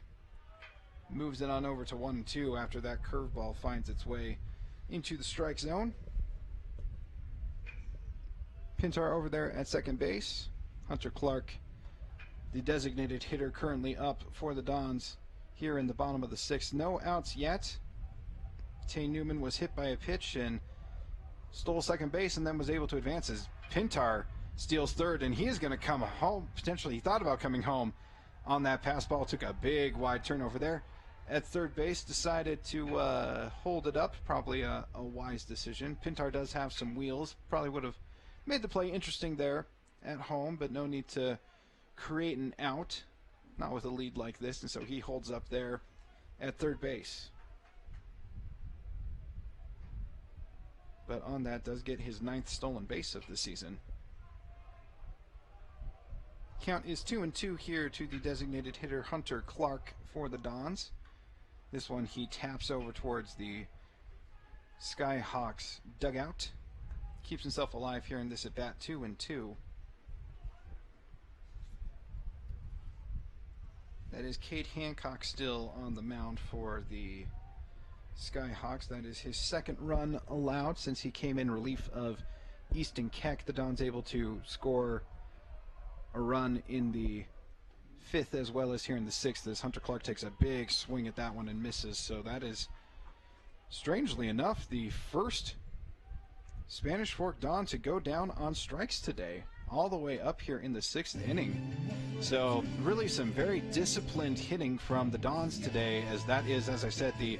Moves it on over to 1-2 after that curveball finds its way into the strike zone. Pintar over there at second base. Hunter Clark, the designated hitter, currently up for the Dons here in the bottom of the sixth. No outs yet. Tay Newman was hit by a pitch and stole second base, and then was able to advance as Pintar steals third, and he is going to come home. Potentially, he thought about coming home on that pass ball. Took a big wide turnover there at third base. Decided to hold it up. Probably a wise decision. Pintar does have some wheels. Probably would have made the play interesting there at home, but no need to create an out. Not with a lead like this, and so he holds up there at third base. But on that, does get his 9th stolen base of the season. Count is 2-2 here to the designated hitter Hunter Clark for the Dons. This one he taps over towards the Skyhawks dugout. Keeps himself alive here in this at bat, 2-2. That is Cade Hancock still on the mound for the Skyhawks. That is his second run allowed since he came in relief of Easton Keck. The Dons able to score a run in the 5th as well as here in the 6th as Hunter Clark takes a big swing at that one and misses. So that is, strangely enough, the first Spanish Fork Don to go down on strikes today, all the way up here in the 6th inning. So really some very disciplined hitting from the Dons today, as that is, as I said, the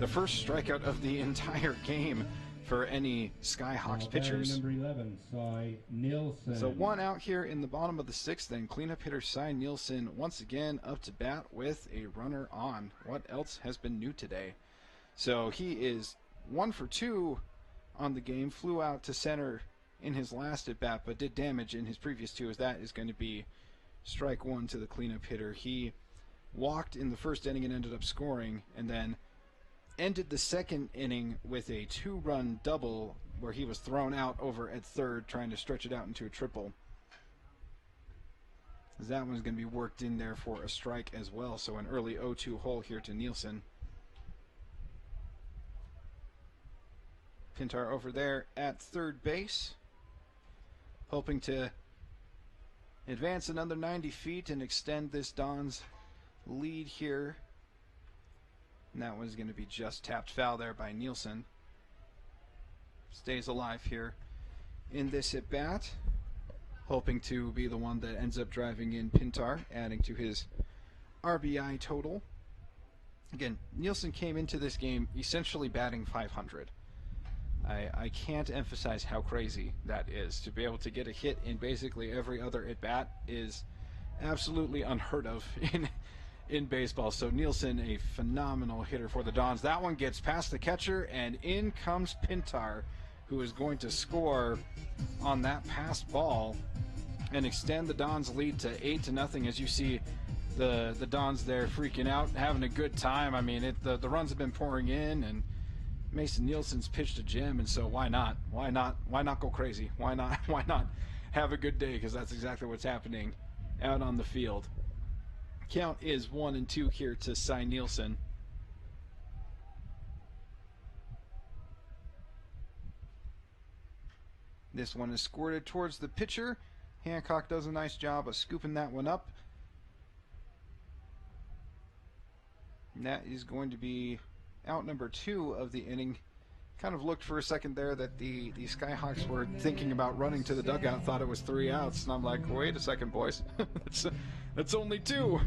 first strikeout of the entire game for any Skyhawks pitchers. Number 11, Cy Nielsen. So one out here in the bottom of the 6th, and cleanup hitter Cy Nielsen once again up to bat with a runner on. What else has been new today? So he is 1 for 2 on the game, flew out to center in his last at bat, but did damage in his previous 2, as that is going to be strike 1 to the cleanup hitter. He walked in the first inning and ended up scoring, and then ended the second inning with a 2-run double where he was thrown out over at third, trying to stretch it out into a triple. That one's going to be worked in there for a strike as well, so an early 0-2 hole here to Nielsen. Pintar over there at third base, hoping to advance another 90 feet and extend this Dons lead here. And that one's going to be just tapped foul there by Nielsen. Stays alive here in this at bat, hoping to be the one that ends up driving in Pintar, adding to his RBI total. Again, Nielsen came into this game essentially batting 500. I can't emphasize how crazy that is. To be able to get a hit in basically every other at-bat is absolutely unheard of in baseball. So Nielsen, a phenomenal hitter for the Dons. That one gets past the catcher, and in comes Pintar, who is going to score on that passed ball and extend the Dons' lead to 8-0. As you see, the Dons there freaking out, having a good time. I mean, the runs have been pouring in, and Mason Nielsen's pitched a gem, and so why not? Why not go crazy? Why not have a good day? Because that's exactly what's happening out on the field. Count is 1-2 here to Cy Nielsen. This one is squirted towards the pitcher. Hancock does a nice job of scooping that one up. And that is going to be out number 2 of the inning. Kind of looked for a second there that the Skyhawks were thinking about running to the dugout, thought it was 3 outs, and I'm like, wait a second, boys. That's only 2.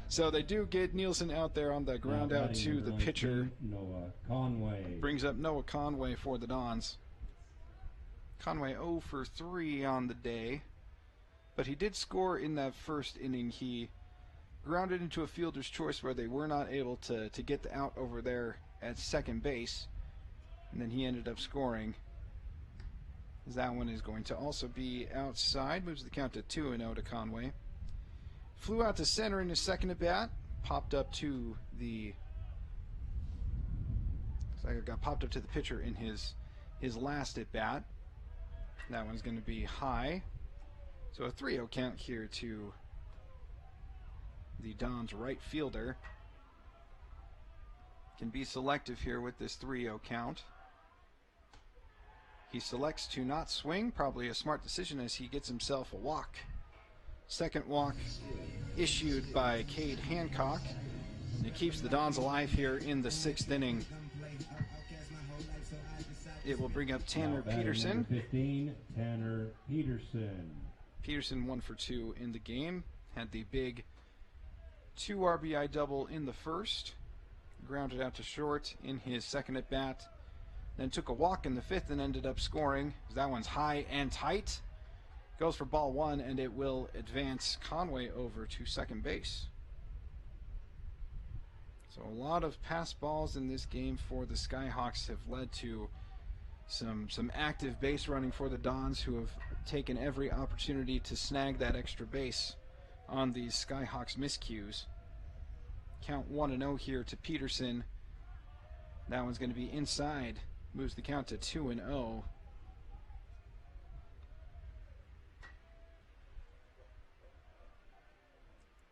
So they do get Nielsen out there on the ground out to the pitcher. Noah Conway. Brings up Noah Conway for the Dons. Conway 0 for 3 on the day, but he did score in that first inning. He grounded into a fielder's choice where they were not able to get the out over there at second base, and then he ended up scoring. That one is going to also be outside, moves the count to 2-0 to Conway. Flew out to center in his second at bat, popped up to the popped up to the pitcher in his last at bat. That one's going to be high. So a 3-0 count here to the Dons right fielder. Can be selective here with this 3-0 count. He selects to not swing, probably a smart decision as he gets himself a walk. Second walk issued by Cade Hancock, and it keeps the Dons alive here in the 6th inning. It will bring up Tanner Peterson. 15, Tanner Peterson. Peterson 1 for 2 in the game. Had the big 2 RBI double in the first. Grounded out to short in his second at bat. Then took a walk in the 5th and ended up scoring. That one's high and tight. Goes for ball 1, and it will advance Conway over to second base. So a lot of pass balls in this game for the Skyhawks have led to some active base running for the Dons, who have taken every opportunity to snag that extra base on these Skyhawks miscues. Count 1-0 here to Peterson. That one's going to be inside. Moves the count to 2-0.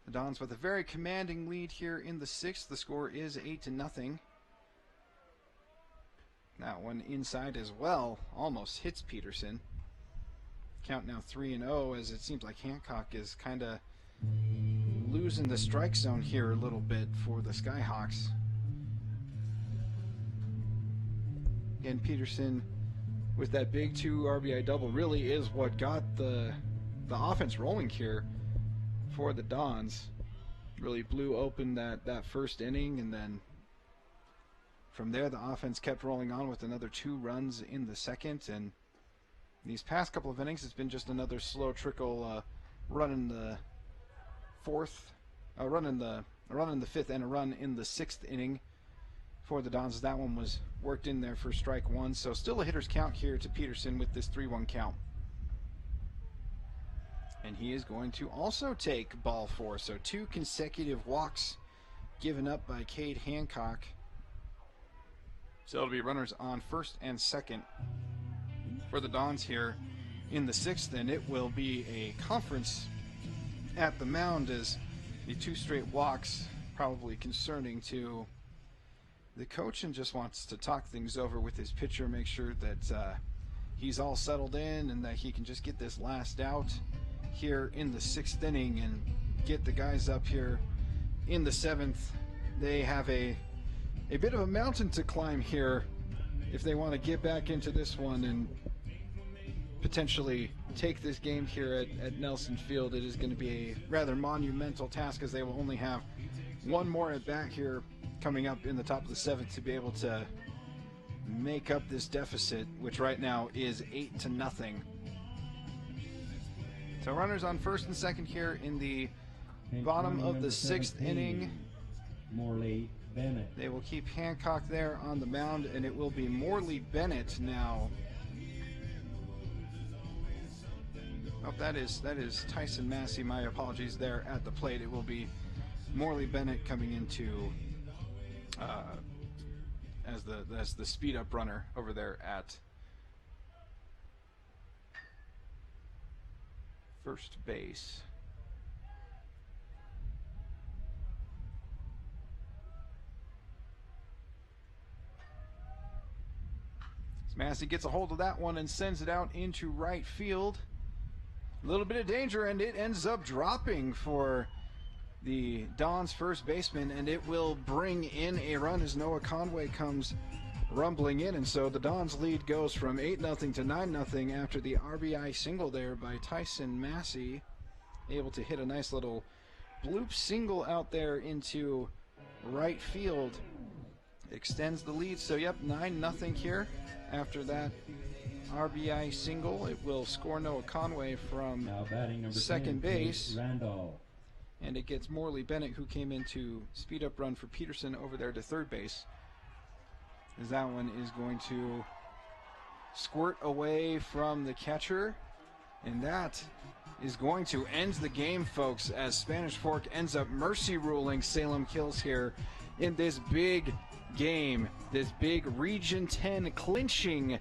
The Dons with a very commanding lead here in the 6th. The score is 8-0. That one inside as well. Almost hits Peterson. Count now 3-0, as it seems like Hancock is kind of losing the strike zone here a little bit for the Skyhawks. Again, Peterson with that big 2 RBI double really is what got the offense rolling here for the Dons. Really blew open that first inning, and then from there the offense kept rolling on with another 2 runs in the second, and these past couple of innings it's been just another slow trickle, run in the 4th, a run in the 5th, and a run in the 6th inning for the Dons. That one was worked in there for strike 1, so still a hitter's count here to Peterson with this 3-1 count. And he is going to also take ball 4, so 2 consecutive walks given up by Cade Hancock. So it'll be runners on first and second for the Dons here in the 6th, and it will be a conference at the mound, as the 2 straight walks probably concerning to the coach, and just wants to talk things over with his pitcher, make sure that he's all settled in and that he can just get this last out here in the 6th inning and get the guys up here in the 7th. They have a bit of a mountain to climb here if they want to get back into this one and potentially take this game here at Nelson Field. It is going to be a rather monumental task, as they will only have 1 more at bat here coming up in the top of the 7th to be able to make up this deficit, which right now is 8-0. So runners on first and second here in the bottom of the 6th inning. Morley Bennett. They will keep Hancock there on the mound, and it will be Morley Bennett now Oh, that is Tyson Massey. My apologies there at the plate. It will be Morley Bennett coming into as the speed up runner over there at first base. Massey gets a hold of that one and sends it out into right field. A little bit of danger, and it ends up dropping for the Dons first baseman, and it will bring in a run as Noah Conway comes rumbling in. And so the Dons lead goes from 8-0 to 9-0 after the RBI single there by Tyson Massey, able to hit a nice little bloop single out there into right field. Extends the lead. So yep, 9-0 here. After that RBI single, it will score Noah Conway from second base. And it gets Morley Bennett, who came in to speed up run for Peterson, over there to third base. As that one is going to squirt away from the catcher. And that is going to end the game, folks, as Spanish Fork ends up mercy ruling Salem Hills here in this big game, this big Region 10 clinching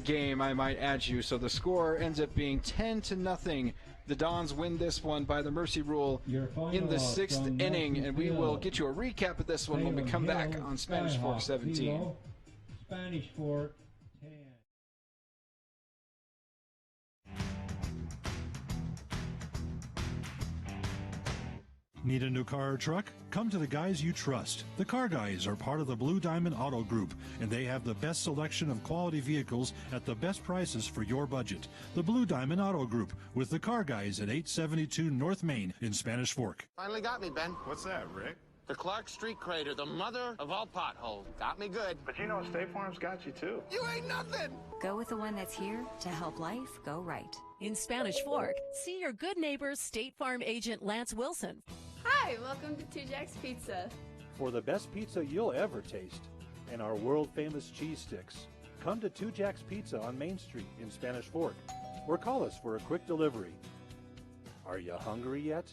game, I might add you. So the score ends up being 10-0. The Dons win this one by the mercy rule in the 6th inning, and we will get you a recap of this one when we come back on Spanish Fork 17. Spanish Fork 10. Need a new car or truck? Come to the guys you trust. The Car Guys are part of the Blue Diamond Auto Group, and they have the best selection of quality vehicles at the best prices for your budget. The Blue Diamond Auto Group with the Car Guys at 872 North Main in Spanish Fork. Finally got me, Ben. What's that, Rick? The Clark Street crater, the mother of all potholes. Got me good. But you know State Farm's got you too. You ain't nothing! Go with the one that's here to help life go right. In Spanish Fork, see your good neighbor State Farm agent Lance Wilson. Hi, welcome to 2 Jack's Pizza. For the best pizza you'll ever taste and our world-famous cheese sticks, come to 2 Jack's Pizza on Main Street in Spanish Fork, or call us for a quick delivery. Are you hungry yet?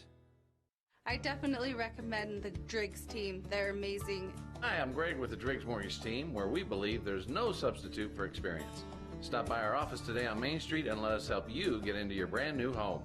I definitely recommend the Driggs team. They're amazing. Hi, I'm Greg with the Driggs Mortgage Team, where we believe there's no substitute for experience. Stop by our office today on Main Street and let us help you get into your brand new home.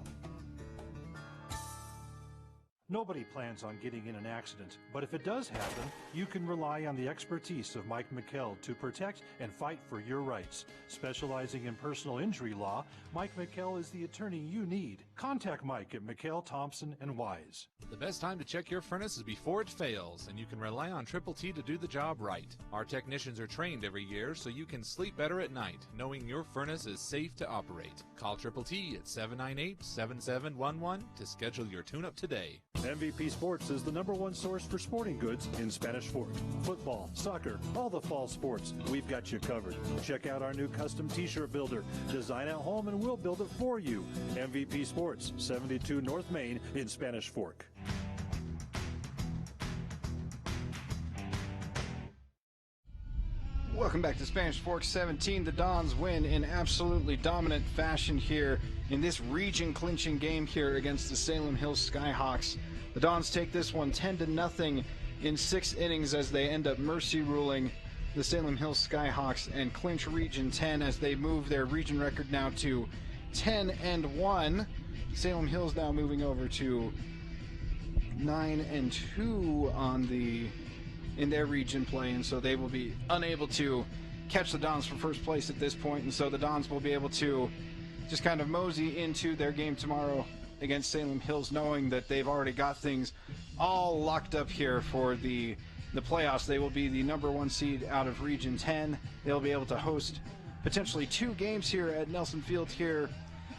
Nobody plans on getting in an accident, but if it does happen, you can rely on the expertise of Mike McKell to protect and fight for your rights. Specializing in personal injury law, Mike McKell is the attorney you need. Contact Mike at McKell, Thompson & Wise. The best time to check your furnace is before it fails, and you can rely on Triple T to do the job right. Our technicians are trained every year so you can sleep better at night, knowing your furnace is safe to operate. Call Triple T at 798-7711 to schedule your tune-up today. MVP Sports is the #1 source for sporting goods in Spanish Fork. Football, soccer, all the fall sports, we've got you covered. Check out our new custom t-shirt builder. Design at home and we'll build it for you. MVP Sports, 72 North Main in Spanish Fork. Welcome back to Spanish Fork 17. The Dons win in absolutely dominant fashion here in this region clinching game here against the Salem Hills Skyhawks. The Dons take this one 10-0 in 6 innings as they end up mercy ruling the Salem Hills Skyhawks and clinch Region 10 as they move their region record now to 10-1. Salem Hills now moving over to 9-2 in their region play, and so they will be unable to catch the Dons for first place at this point, and so the Dons will be able to just kind of mosey into their game tomorrow against Salem Hills, knowing that they've already got things all locked up here for the playoffs. They will be the #1 seed out of Region 10. They'll be able to host potentially 2 games here at Nelson Field here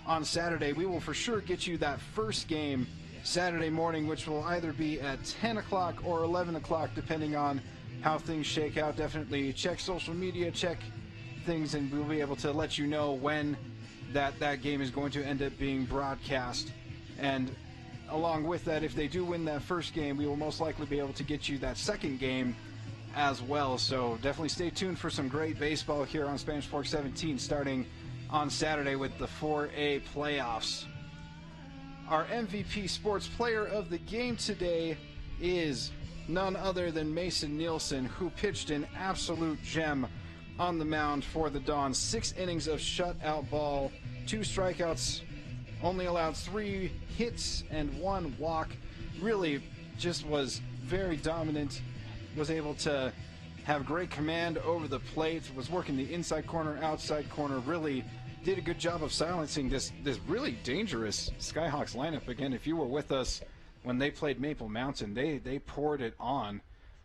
on Saturday. We will for sure get you that first game Saturday morning, which will either be at 10 o'clock or 11 o'clock, depending on how things shake out. Definitely check social media, check things, and we'll be able to let you know when that game is going to end up being broadcast. And along with that, if they do win that first game, we will most likely be able to get you that second game as well. So definitely stay tuned for some great baseball here on Spanish Fork 17 starting on Saturday with the 4A playoffs. Our MVP Sports Player of the game today is none other than Mason Nielsen, who pitched an absolute gem on the mound for the Dons. 6 innings of shutout ball, 2 strikeouts, only allowed 3 hits and 1 walk. Really just was very dominant, was able to have great command over the plate, was working the inside corner, outside corner, really did a good job of silencing this really dangerous Skyhawks lineup. Again, if you were with us when they played Maple Mountain, they poured it on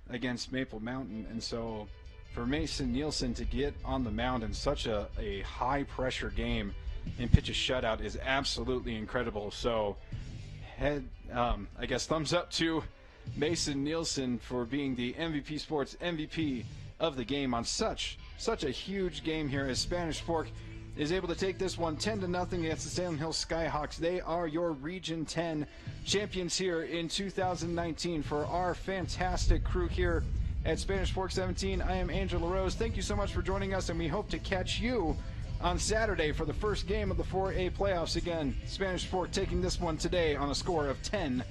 against Maple Mountain. And so for Mason Nielsen to get on the mound in such a high-pressure game and pitch a shutout is absolutely incredible. So I guess thumbs up to Mason Nielsen for being the MVP Sports MVP of the game on such a huge game here, as Spanish Fork is able to take this one 10-0 against the Salem Hills Skyhawks. They are your Region 10 champions here in 2019. For our fantastic crew here at Spanish Fork 17, I am Angela LaRose. Thank you so much for joining us, and we hope to catch you on Saturday for the first game of the 4A playoffs. Again, Spanish Fork taking this one today on a score of 10-0.